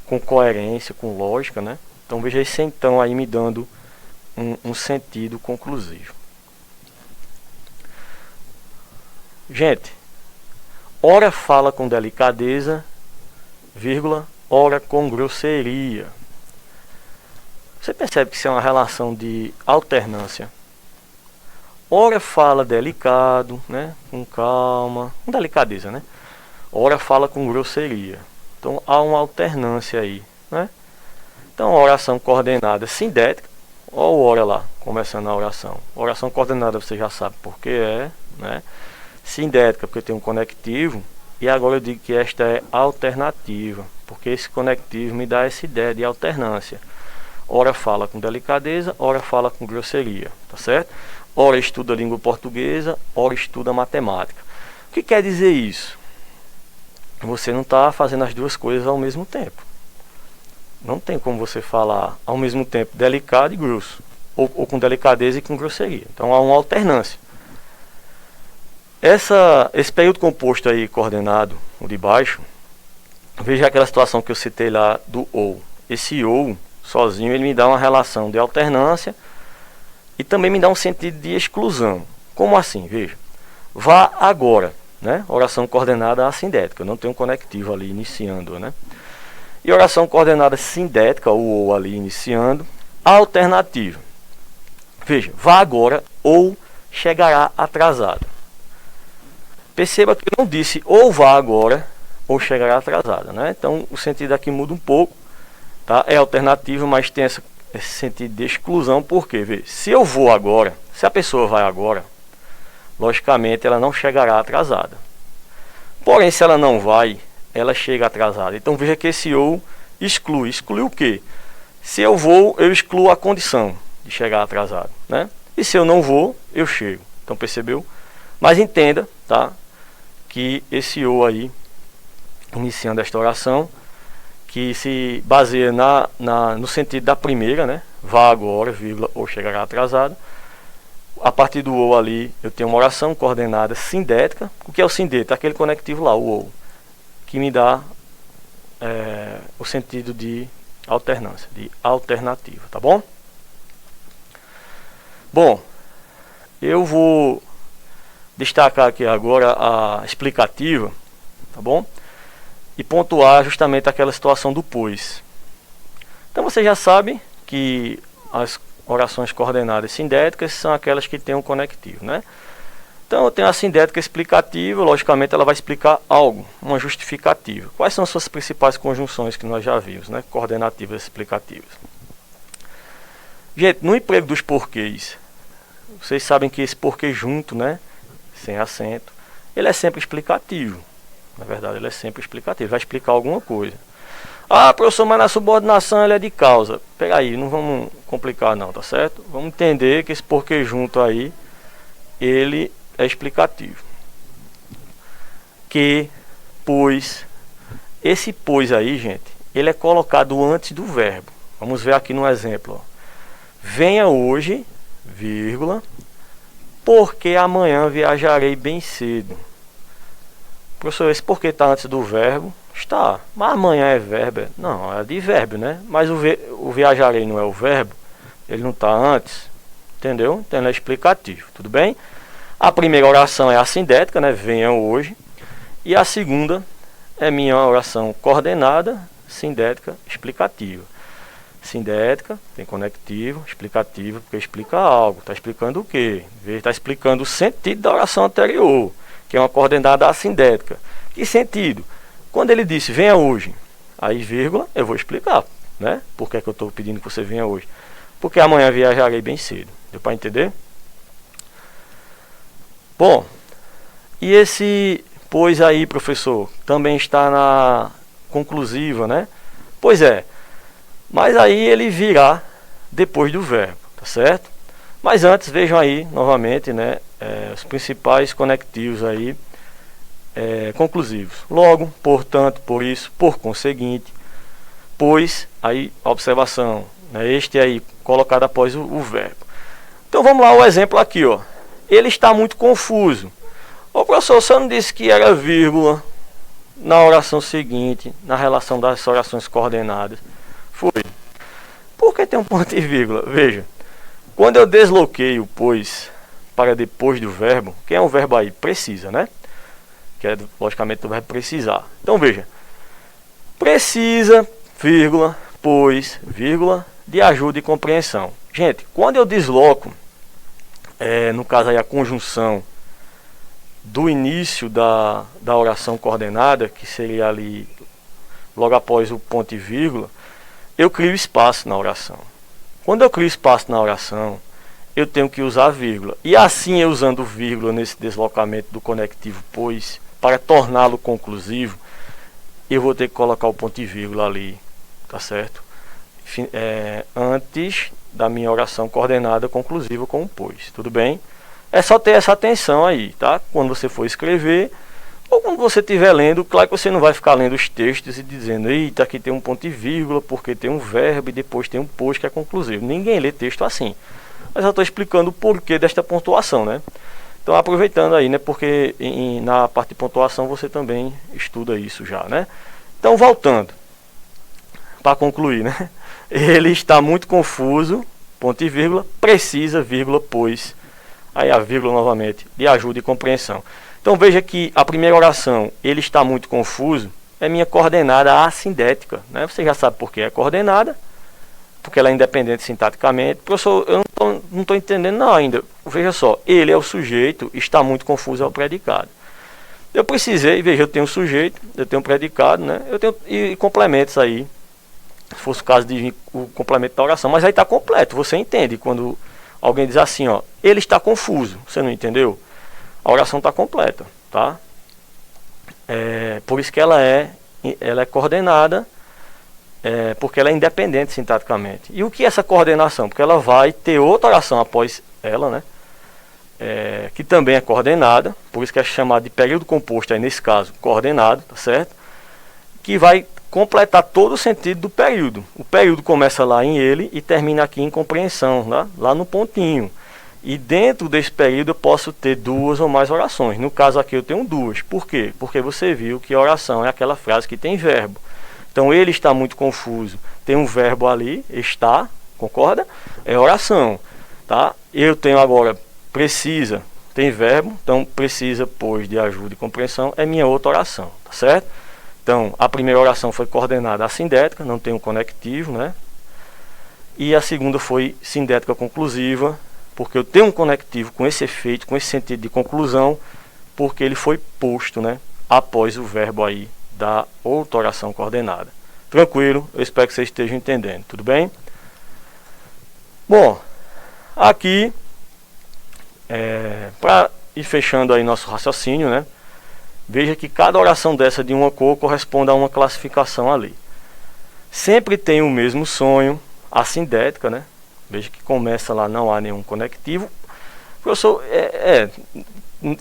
com coerência, com lógica, né? Então veja esse então aí me dando um sentido conclusivo. Gente, ora fala com delicadeza, vírgula, ora com grosseria. Você percebe que isso é uma relação de alternância. Ora fala delicado, né? Com calma, com delicadeza, né? Ora fala com grosseria. Então há uma alternância aí, né? Então oração coordenada sindética. Olha o ora lá, começando a oração. Oração coordenada você já sabe por que é, né? Sindética porque tem um conectivo. E agora eu digo que esta é alternativa, porque esse conectivo me dá essa ideia de alternância. Ora fala com delicadeza, ora fala com grosseria, tá certo? Ora estuda a língua portuguesa, ora estuda matemática. O que quer dizer isso? Você não está fazendo as duas coisas ao mesmo tempo. Não tem como você falar ao mesmo tempo delicado e grosso, ou com delicadeza e com grosseria. Então há uma alternância. Esse período composto aí coordenado, o de baixo, veja aquela situação que eu citei lá do ou. Esse ou sozinho ele me dá uma relação de alternância e também me dá um sentido de exclusão. Como assim? Veja. Vá agora, né? Oração coordenada assindética. Eu não tenho um conectivo ali iniciando, né? E oração coordenada sindética, o ou ali iniciando, alternativa. Veja, vá agora ou chegará atrasado. Perceba que eu não disse ou vá agora ou chegará atrasada, né? Então o sentido aqui muda um pouco, tá? É alternativo, mas tem esse sentido de exclusão, porque veja, se eu vou agora, se a pessoa vai agora, logicamente ela não chegará atrasada. Porém, se ela não vai, ela chega atrasada. Então veja que esse ou exclui. Exclui o quê? Se eu vou, eu excluo a condição de chegar atrasado, né? E se eu não vou, eu chego. Então percebeu? Mas entenda, tá? Que esse ou aí, iniciando esta oração, que se baseia no sentido da primeira, né? Vá agora, vírgula, ou chegará atrasado. A partir do ou ali, eu tenho uma oração coordenada sindética. O que é o sindético? Aquele conectivo lá, o ou, que me dá o sentido de alternância, de alternativa, tá bom? Bom, eu vou destacar aqui agora a explicativa, tá bom? E pontuar justamente aquela situação do pois. Então você já sabe que as orações coordenadas sindéticas são aquelas que têm um conectivo, né? Então eu tenho a sindética explicativa, logicamente ela vai explicar algo, uma justificativa. Quais são as suas principais conjunções que nós já vimos, né? Coordenativas explicativas. Gente, no emprego dos porquês, vocês sabem que esse porquê junto, né? Sem acento, ele é sempre explicativo. Na verdade, ele é sempre explicativo, vai explicar alguma coisa. Ah, professor, mas na subordinação ele é de causa. Pega aí, não vamos complicar não, tá certo? Vamos entender que esse porquê junto aí, ele é explicativo. Que, pois, esse pois aí, gente, ele é colocado antes do verbo. Vamos ver aqui no exemplo. Ó. Venha hoje, vírgula, porque amanhã viajarei bem cedo. Professor, esse porquê está antes do verbo? Está. Mas amanhã é verbo? Não, é de verbo, né? Mas o viajarei não é o verbo. Ele não está antes. Entendeu? Então ele é explicativo. Tudo bem? A primeira oração é a sindética, né? Venha hoje. E a segunda é minha oração coordenada, sindética, explicativa. Sindética, tem conectivo, explicativo, porque explica algo. Está explicando o quê? Está explicando o sentido da oração anterior, que é uma coordenada assindética. Que sentido? Quando ele disse, venha hoje, aí vírgula, eu vou explicar, né? Por que é que eu estou pedindo que você venha hoje? Porque amanhã viajarei bem cedo. Deu para entender? Bom, e esse pois aí, professor, também está conclusiva, né? Pois é, mas aí ele virá depois do verbo, tá certo? Mas antes, vejam aí, novamente, né, os principais conectivos aí, conclusivos. Logo, portanto, por isso, por conseguinte, pois, aí, observação, né, este aí, colocado após o verbo. Então, vamos lá, o exemplo aqui, ó. Ele está muito confuso. Ô, professor, você não disse que era vírgula na oração seguinte, na relação das orações coordenadas? Foi. Por que tem um ponto e vírgula? Veja, quando eu desloquei o pois para depois do verbo, quem é o verbo aí? Precisa, né? Que é, logicamente, do verbo precisar. Então, veja, precisa, vírgula, pois, vírgula, de ajuda e compreensão. Gente, quando eu desloco, no caso aí a conjunção do início da oração coordenada, que seria ali logo após o ponto e vírgula, eu crio espaço na oração. Quando eu crio espaço na oração, eu tenho que usar vírgula. E assim, eu usando vírgula nesse deslocamento do conectivo pois, para torná-lo conclusivo, eu vou ter que colocar o ponto e vírgula ali, tá certo? Antes da minha oração coordenada conclusiva com o pois, tudo bem? É só ter essa atenção aí, tá? Quando você for escrever, ou quando você estiver lendo, claro que você não vai ficar lendo os textos e dizendo, eita, aqui tem um ponto e vírgula, porque tem um verbo e depois tem um pois que é conclusivo. Ninguém lê texto assim. Mas eu estou explicando o porquê desta pontuação, né? Então, aproveitando aí, né? Porque na parte de pontuação você também estuda isso já, né? Então, voltando, para concluir, né? Ele está muito confuso, ponto e vírgula, precisa, vírgula, pois. Aí a vírgula novamente, de ajuda e compreensão. Então veja que a primeira oração, ele está muito confuso, é minha coordenada assindética, né? Você já sabe por que é coordenada, porque ela é independente sintaticamente. Professor, eu não estou entendendo não ainda. Veja só, ele é o sujeito, está muito confuso é o predicado. Eu precisei, veja, eu tenho um sujeito, eu tenho um predicado, né? Eu tenho e complementos aí, se fosse o caso de o complemento da oração, mas aí está completo, você entende quando alguém diz assim, ó, ele está confuso, você não entendeu? A oração está completa, tá? Por isso que ela é coordenada, porque ela é independente sintaticamente. E o que é essa coordenação? Porque ela vai ter outra oração após ela, né? Que também é coordenada, por isso que é chamada de período composto, aí nesse caso, coordenado, tá certo? Que vai completar todo o sentido do período. O período começa lá em ele e termina aqui em compreensão, lá no pontinho. E dentro desse período eu posso ter duas ou mais orações. No caso aqui eu tenho duas. Por quê? Porque você viu que a oração é aquela frase que tem verbo. Então ele está muito confuso. Tem um verbo ali, está, concorda? É oração, tá? Eu tenho agora precisa, tem verbo. Então precisa, pois, de ajuda e compreensão é minha outra oração, tá certo? Então, a primeira oração foi coordenada assindética, não tem um conectivo, né? E a segunda foi sindética conclusiva, porque eu tenho um conectivo com esse efeito, com esse sentido de conclusão, porque ele foi posto, né, após o verbo aí da outra oração coordenada. Tranquilo? Eu espero que vocês estejam entendendo, tudo bem? Bom, aqui, para ir fechando aí nosso raciocínio, né? Veja que cada oração dessa de uma cor corresponde a uma classificação ali. Sempre tem o mesmo sonho, assindética, né? Veja que começa lá, não há nenhum conectivo. Professor,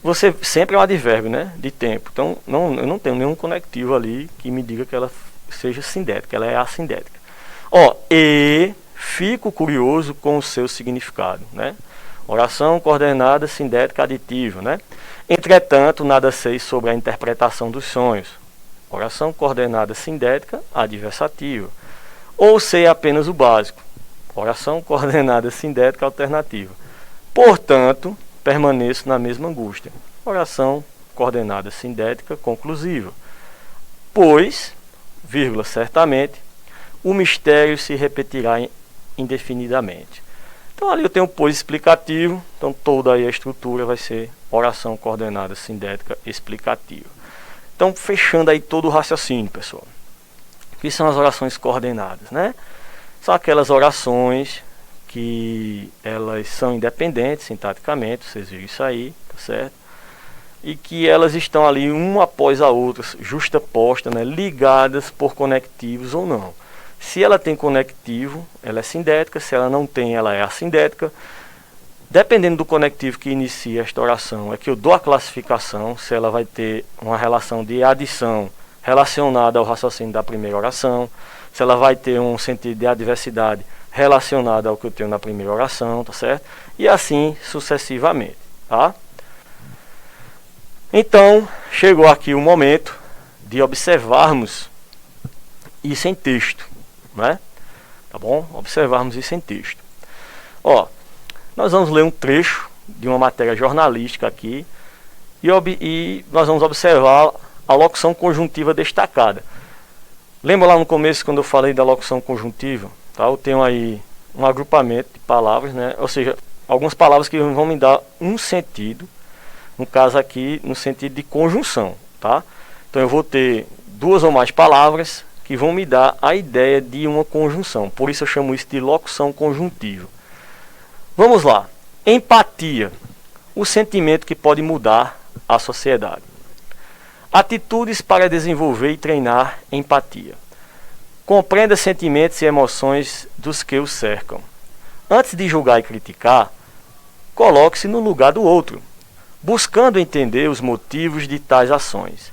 você sempre é um advérbio, né? De tempo. Então, eu não tenho nenhum conectivo ali que me diga que ela seja sindética, ela é assindética. E fico curioso com o seu significado, né? Oração coordenada, sindética, aditiva, né? Entretanto, nada sei sobre a interpretação dos sonhos. Oração coordenada sindética, adversativa. Ou sei apenas o básico. Oração coordenada sindética alternativa. Portanto, permaneço na mesma angústia. Oração coordenada sindética conclusiva. Pois, vírgula, certamente, o mistério se repetirá indefinidamente. Então ali eu tenho o pois explicativo, então toda aí a estrutura vai ser oração coordenada sindética explicativa. Então fechando aí todo o raciocínio, pessoal. O que são as orações coordenadas, né? São aquelas orações que elas são independentes sintaticamente, vocês viram isso aí, tá certo? e que elas estão ali uma após a outra, justapostas, né, ligadas por conectivos ou não. Se ela tem conectivo, ela é sindética. Se ela não tem, ela é assindética. Dependendo do conectivo que inicia esta oração, é que eu dou a classificação, se ela vai ter uma relação de adição relacionada ao raciocínio da primeira oração, se ela vai ter um sentido de adversidade relacionado ao que eu tenho na primeira oração, tá certo? E assim sucessivamente, tá? Então, chegou aqui o momento de observarmos isso em texto, né? Tá bom? Observarmos isso em texto. Ó, nós vamos ler um trecho de uma matéria jornalística aqui e nós vamos observar a locução conjuntiva destacada. Lembra lá no começo quando eu falei da locução conjuntiva? Tá? Eu tenho aí um agrupamento de palavras, né? Ou seja, algumas palavras que vão me dar um sentido, no caso aqui, no sentido de conjunção. Tá? Então eu vou ter duas ou mais palavras que vão me dar a ideia de uma conjunção. Por isso eu chamo isso de locução conjuntiva. Vamos lá. Empatia. O sentimento que pode mudar a sociedade. Atitudes para desenvolver e treinar empatia. Compreenda sentimentos e emoções dos que o cercam. Antes de julgar e criticar, coloque-se no lugar do outro, buscando entender os motivos de tais ações.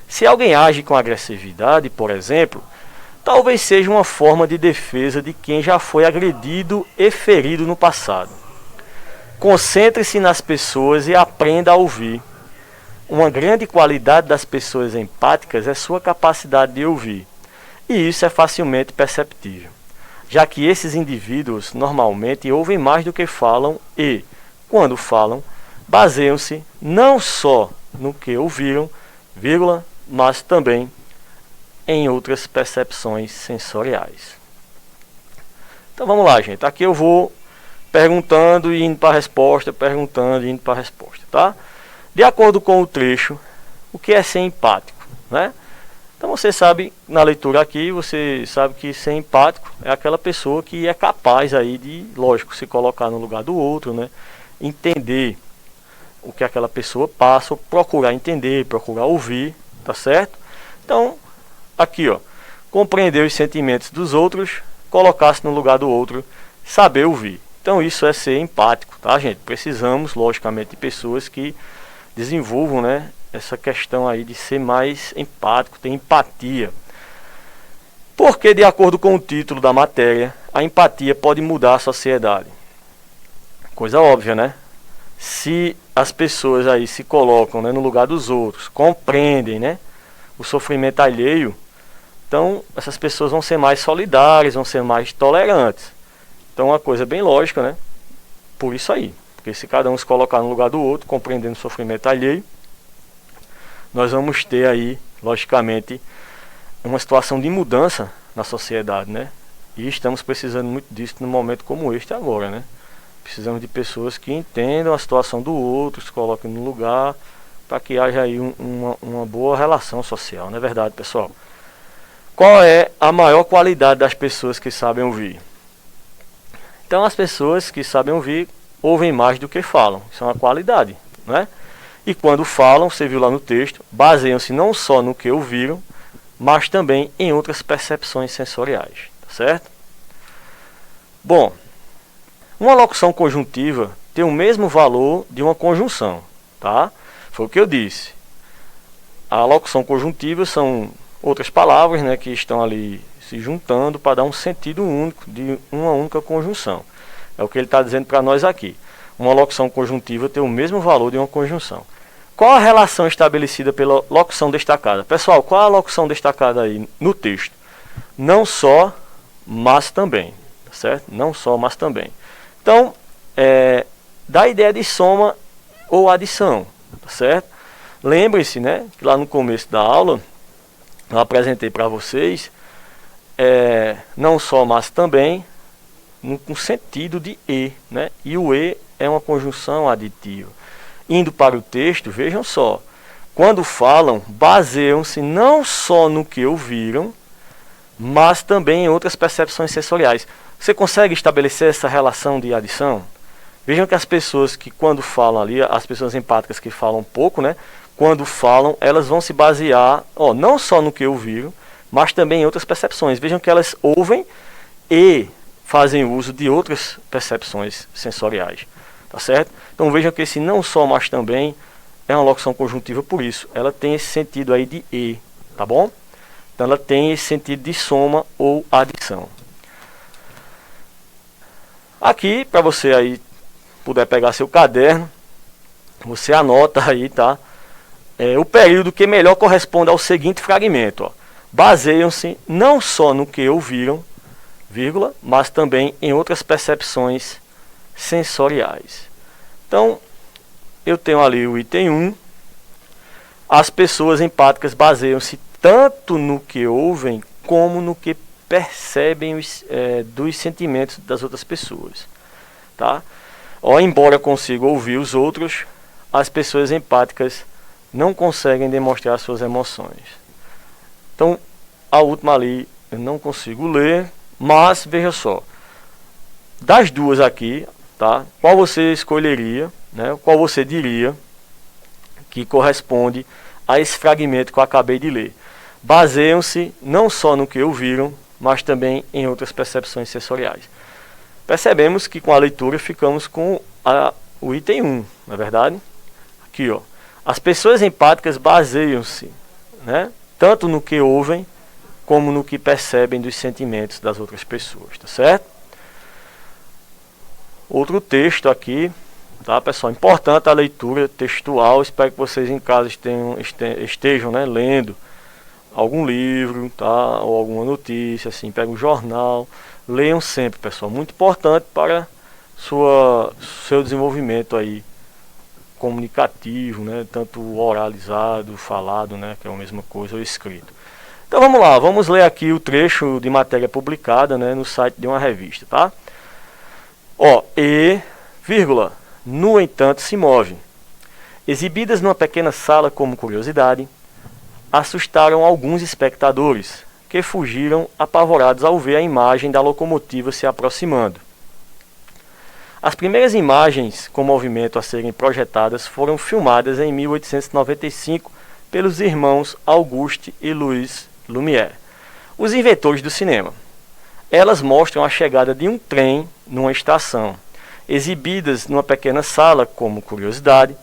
Se alguém age com agressividade, por exemplo, talvez seja uma forma de defesa de quem já foi agredido e ferido no passado. Concentre-se nas pessoas e aprenda a ouvir. Uma grande qualidade das pessoas empáticas é sua capacidade de ouvir, e isso é facilmente perceptível, já que esses indivíduos normalmente ouvem mais do que falam e, quando falam, baseiam-se não só no que ouviram, vírgula, mas também em outras percepções sensoriais. Então vamos lá, gente. Aqui eu vou perguntando e indo para a resposta, perguntando e indo para a resposta, tá? De acordo com o trecho, o que é ser empático, né? Então você sabe, na leitura aqui, você sabe que ser empático é aquela pessoa que é capaz aí de, lógico, se colocar no lugar do outro, né? Entender o que aquela pessoa passa, procurar entender, procurar ouvir, tá certo? Então, aqui, ó, compreender os sentimentos dos outros, colocar-se no lugar do outro, saber ouvir. Então isso é ser empático, tá, gente? Precisamos, logicamente, de pessoas que desenvolvam, né, essa questão aí de ser mais empático, ter empatia. Porque, de acordo com o título da matéria, a empatia pode mudar a sociedade. Coisa óbvia, né? Se as pessoas aí se colocam, né, no lugar dos outros, compreendem, né, o sofrimento alheio, então essas pessoas vão ser mais solidárias, vão ser mais tolerantes. Então é uma coisa bem lógica, né? Por isso aí. Porque se cada um se colocar no lugar do outro, compreendendo o sofrimento alheio, nós vamos ter aí, logicamente, uma situação de mudança na sociedade, né? E estamos precisando muito disso num momento como este agora, né? Precisamos de pessoas que entendam a situação do outro, se coloquem no lugar, para que haja aí uma boa relação social, não é verdade, pessoal? Qual é a maior qualidade das pessoas que sabem ouvir? Então as pessoas que sabem ouvir, ouvem mais do que falam. Isso é uma qualidade, né? E quando falam, você viu lá no texto, baseiam-se não só no que ouviram, mas também em outras percepções sensoriais, tá certo? Bom, uma locução conjuntiva tem o mesmo valor de uma conjunção, tá? Foi o que eu disse. A locução conjuntiva são outras palavras, né, que estão ali se juntando para dar um sentido único de uma única conjunção. É o que ele está dizendo para nós aqui. Uma locução conjuntiva tem o mesmo valor de uma conjunção. Qual a relação estabelecida pela locução destacada? Pessoal, qual a locução destacada aí no texto? Não só, mas também. Tá certo? Não só, mas também. Então, dá a ideia de soma ou adição. Tá certo? Lembrem-se, né, que lá no começo da aula, eu apresentei para vocês não só, mas também, com sentido de e, né? E o e é uma conjunção aditiva. Indo para o texto, vejam só, quando falam, baseiam-se não só no que ouviram, mas também em outras percepções sensoriais. Você consegue estabelecer essa relação de adição? Vejam que as pessoas que quando falam ali, as pessoas empáticas que falam pouco, né? Quando falam, elas vão se basear, não só no que ouviram, mas também em outras percepções. Vejam que elas ouvem e fazem uso de outras percepções sensoriais, tá certo? Então vejam que esse não só, mas também é uma locução conjuntiva por isso. Ela tem esse sentido aí de e, tá bom? Então ela tem esse sentido de soma ou adição. Aqui, para você aí puder pegar seu caderno, você anota aí, tá? O período que melhor corresponde ao seguinte fragmento, baseiam-se não só no que ouviram, vírgula, mas também em outras percepções sensoriais. Então, eu tenho ali o item 1. As pessoas empáticas baseiam-se tanto no que ouvem como no que percebem dos sentimentos das outras pessoas, tá? Embora consiga ouvir os outros, as pessoas empáticas não conseguem demonstrar suas emoções. Então, a última ali eu não consigo ler, mas veja só, das duas aqui, tá? Qual você escolheria, né? Qual você diria que corresponde a esse fragmento que eu acabei de ler? Baseiam-se não só no que ouviram, mas também em outras percepções sensoriais. Percebemos que com a leitura ficamos com o item 1, não é verdade? Aqui, as pessoas empáticas baseiam-se, né, tanto no que ouvem, como no que percebem dos sentimentos das outras pessoas, tá certo? Outro texto aqui, tá, pessoal? Importante a leitura textual. Espero que vocês em casa estejam, né, lendo algum livro, tá, ou alguma notícia, assim, pega um jornal, leiam sempre, pessoal, muito importante para seu desenvolvimento aí comunicativo, né, tanto oralizado, falado, né, que é a mesma coisa, ou escrito. Então vamos lá, vamos ler aqui o trecho de matéria publicada, né, no site de uma revista, tá? Vírgula, no entanto se move. Exibidas numa pequena sala como curiosidade, assustaram alguns espectadores, que fugiram apavorados ao ver a imagem da locomotiva se aproximando. As primeiras imagens com movimento a serem projetadas foram filmadas em 1895 pelos irmãos Auguste e Louis Lumière, os inventores do cinema. Elas mostram a chegada de um trem numa estação. Exibidas numa pequena sala como curiosidade,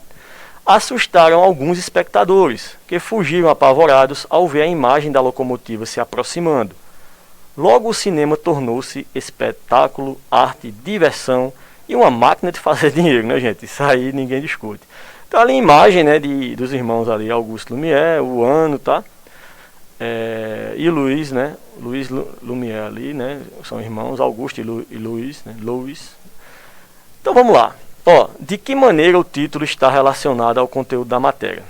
assustaram alguns espectadores, que fugiram apavorados ao ver a imagem da locomotiva se aproximando. Logo o cinema tornou-se espetáculo, arte, diversão e uma máquina de fazer dinheiro, né, gente? Isso aí ninguém discute. Então ali a imagem, né, dos irmãos ali, Auguste Lumière, o ano, tá? E Louis, né? Louis Lumière ali, né? São irmãos, Auguste e Louis, né? Louis. Então vamos lá. De que maneira o título está relacionado ao conteúdo da matéria?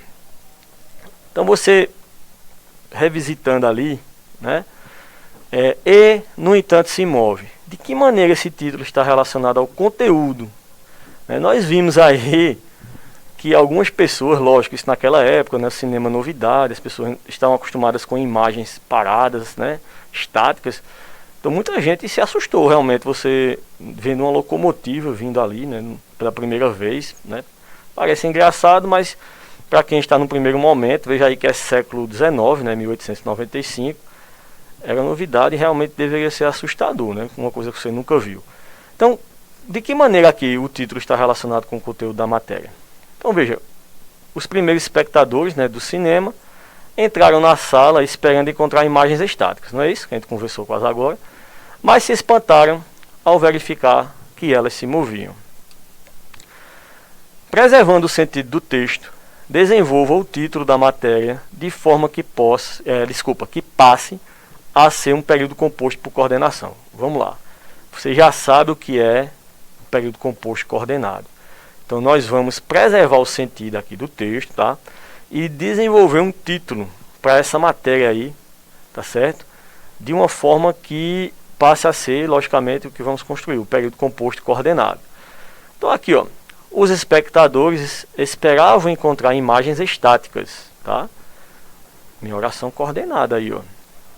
Então você, revisitando ali, né? E, no entanto, se move. De que maneira esse título está relacionado ao conteúdo? Nós vimos aí que algumas pessoas, lógico, isso naquela época, né, cinema novidade, as pessoas estavam acostumadas com imagens paradas, né, estáticas. Então muita gente se assustou realmente, você vendo uma locomotiva vindo ali, né, pela primeira vez, né? Parece engraçado, mas para quem está no primeiro momento, veja aí que é século XIX, né, 1895, era novidade e realmente deveria ser assustador, né, uma coisa que você nunca viu. Então, de que maneira aqui o título está relacionado com o conteúdo da matéria? Então veja, os primeiros espectadores, né, do cinema entraram na sala esperando encontrar imagens estáticas, não é isso que a gente conversou quase agora, mas se espantaram ao verificar que elas se moviam. Preservando o sentido do texto, desenvolva o título da matéria de forma que passe a ser um período composto por coordenação. Vamos lá. Você já sabe o que é um período composto coordenado. Então nós vamos preservar o sentido aqui do texto, tá? E desenvolver um título para essa matéria aí, tá certo? De uma forma que passe a ser, logicamente, o que vamos construir, o período composto coordenado. Então aqui, os espectadores esperavam encontrar imagens estáticas, tá? Minha oração coordenada aí,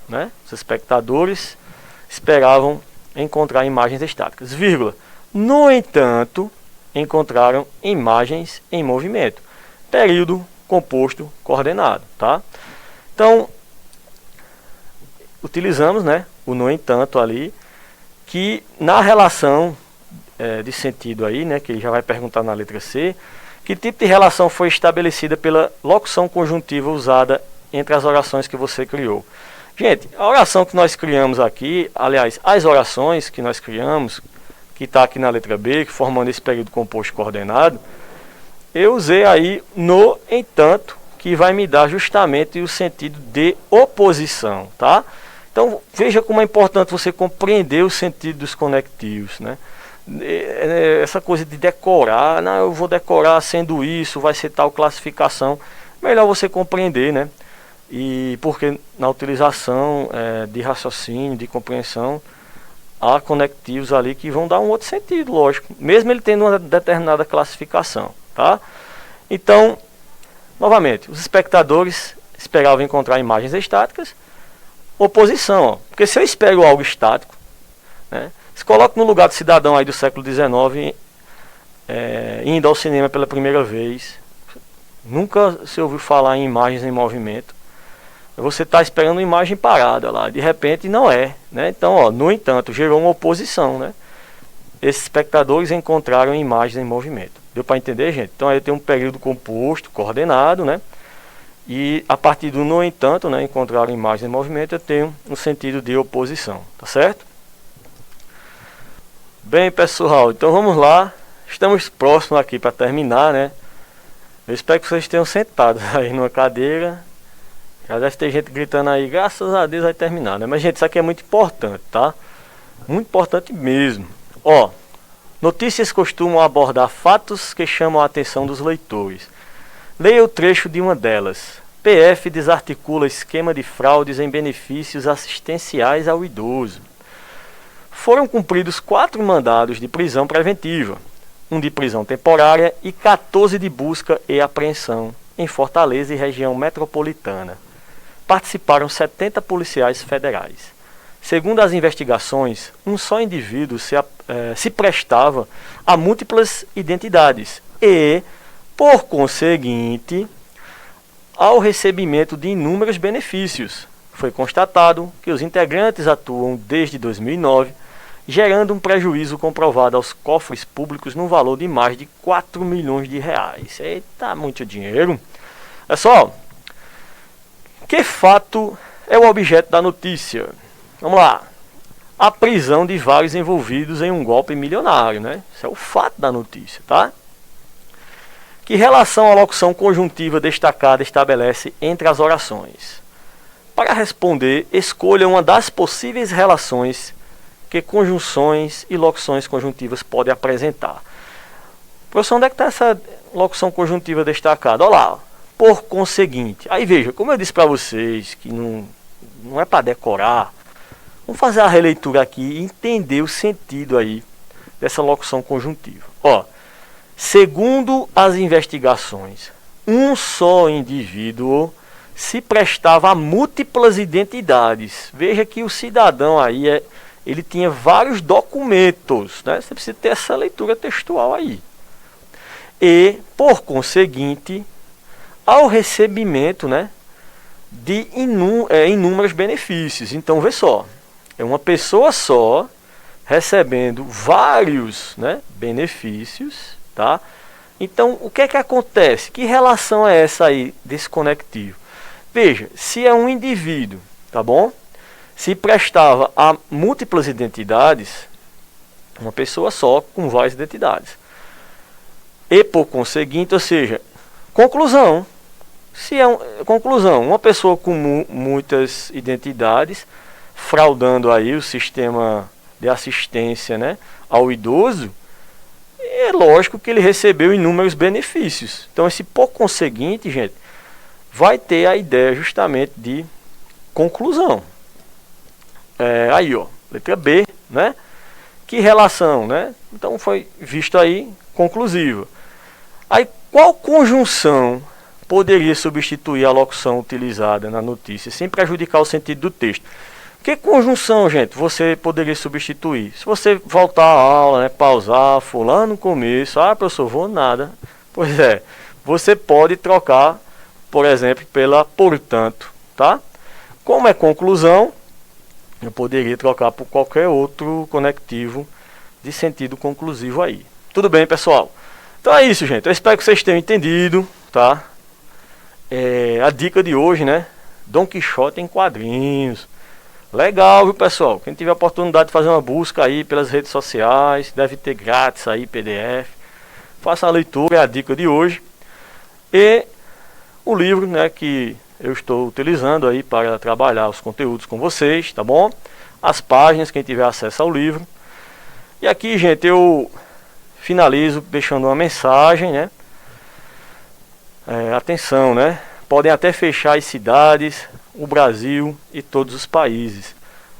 né? Os espectadores esperavam encontrar imagens estáticas, vírgula. No entanto, encontraram imagens em movimento. Período composto coordenado, tá? Então, utilizamos, né, o no entanto ali, que na relação de sentido aí, né, que ele já vai perguntar na letra C, que tipo de relação foi estabelecida pela locução conjuntiva usada entre as orações que você criou? Gente, a oração que nós criamos aqui, aliás, as orações que nós criamos, que está aqui na letra B, que formando esse período composto coordenado, eu usei aí no entanto, que vai me dar justamente o sentido de oposição, tá? Então, veja como é importante você compreender o sentido dos conectivos, né? Essa coisa de decorar, não, eu vou decorar sendo isso, vai ser tal classificação, melhor você compreender, né? E porque na utilização de raciocínio, de compreensão, há conectivos ali que vão dar um outro sentido, lógico, mesmo ele tendo uma determinada classificação, tá? Então, novamente, os espectadores esperavam encontrar imagens estáticas. Oposição, ó, porque se eu espero algo estático, né, se coloca no lugar do cidadão aí do século XIX, indo ao cinema pela primeira vez, nunca se ouviu falar em imagens em movimento, você está esperando uma imagem parada lá, de repente não é, né? Então, ó, no entanto, gerou uma oposição, né? Esses espectadores encontraram imagens em movimento. Deu para entender, gente? Então aí tem um período composto, coordenado, né? E a partir do no entanto, né, encontraram imagens em movimento, eu tenho um sentido de oposição, tá certo? Bem, pessoal, então vamos lá. Estamos próximos aqui para terminar, né? Eu espero que vocês estejam sentados aí numa cadeira. Já deve ter gente gritando aí, graças a Deus vai terminar, né? Mas, gente, isso aqui é muito importante, tá? Muito importante mesmo. Ó, notícias costumam abordar fatos que chamam a atenção dos leitores. Leia o trecho de uma delas. PF desarticula esquema de fraudes em benefícios assistenciais ao idoso. Foram cumpridos 4 mandados de prisão preventiva, 1 de prisão temporária e 14 de busca e apreensão em Fortaleza e região metropolitana. Participaram 70 policiais federais. Segundo as investigações, um só indivíduo se prestava a múltiplas identidades e, por conseguinte, ao recebimento de inúmeros benefícios. Foi constatado que os integrantes atuam desde 2009, gerando um prejuízo comprovado aos cofres públicos no valor de mais de 4 milhões de reais. Eita, muito dinheiro. É só, que fato é o objeto da notícia? Vamos lá. A prisão de vários envolvidos em um golpe milionário, né? Isso é o fato da notícia, tá? Que relação a locução conjuntiva destacada estabelece entre as orações? Para responder, escolha uma das possíveis relações que conjunções e locuções conjuntivas podem apresentar. Professor, onde é que está essa locução conjuntiva destacada? Olha lá, por conseguinte. Aí veja, como eu disse para vocês que não é para decorar, vamos fazer a releitura aqui e entender o sentido aí dessa locução conjuntiva. Ó, segundo as investigações, um só indivíduo se prestava a múltiplas identidades. Veja que o cidadão aí ele tinha vários documentos, né? Você precisa ter essa leitura textual aí. E, por conseguinte, ao recebimento, né, de inúmeros benefícios. Então, vê só, é uma pessoa só recebendo vários, né, benefícios, tá? Então, o que é que acontece? Que relação é essa aí desse conectivo? Veja, se é um indivíduo, tá bom? Se prestava a múltiplas identidades, uma pessoa só com várias identidades. E por conseguinte, ou seja, conclusão. Se é conclusão, uma pessoa com muitas identidades, fraudando aí o sistema de assistência, né, ao idoso, é lógico que ele recebeu inúmeros benefícios. Então, esse por conseguinte, gente, vai ter a ideia justamente de conclusão. Aí, ó, letra B, né? Que relação, né? Então, foi visto aí conclusiva. Aí, qual conjunção poderia substituir a locução utilizada na notícia, sem prejudicar o sentido do texto? Que conjunção, gente, você poderia substituir? Se você voltar à aula, né, pausar, for lá no começo, professor, vou nada. Pois é, você pode trocar, por exemplo, pela portanto, tá? Como é conclusão, eu poderia trocar por qualquer outro conectivo de sentido conclusivo aí. Tudo bem, pessoal? Então é isso, gente. Eu espero que vocês tenham entendido, tá? A dica de hoje, né? Dom Quixote em quadrinhos. Legal, viu, pessoal? Quem tiver a oportunidade de fazer uma busca aí pelas redes sociais, deve ter grátis aí, PDF. Faça a leitura, é a dica de hoje. E o livro, né, que eu estou utilizando aí para trabalhar os conteúdos com vocês, tá bom? As páginas, quem tiver acesso ao livro. E aqui, gente, eu finalizo deixando uma mensagem, né? Atenção, né? Podem até fechar as cidades, o Brasil e todos os países,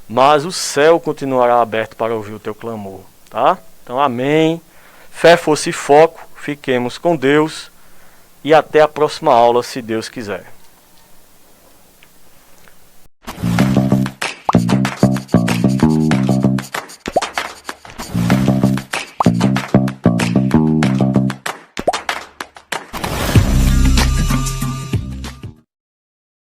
mas o céu continuará aberto para ouvir o teu clamor, tá? Então, amém. Fé, força e foco. Fiquemos com Deus e até a próxima aula, se Deus quiser.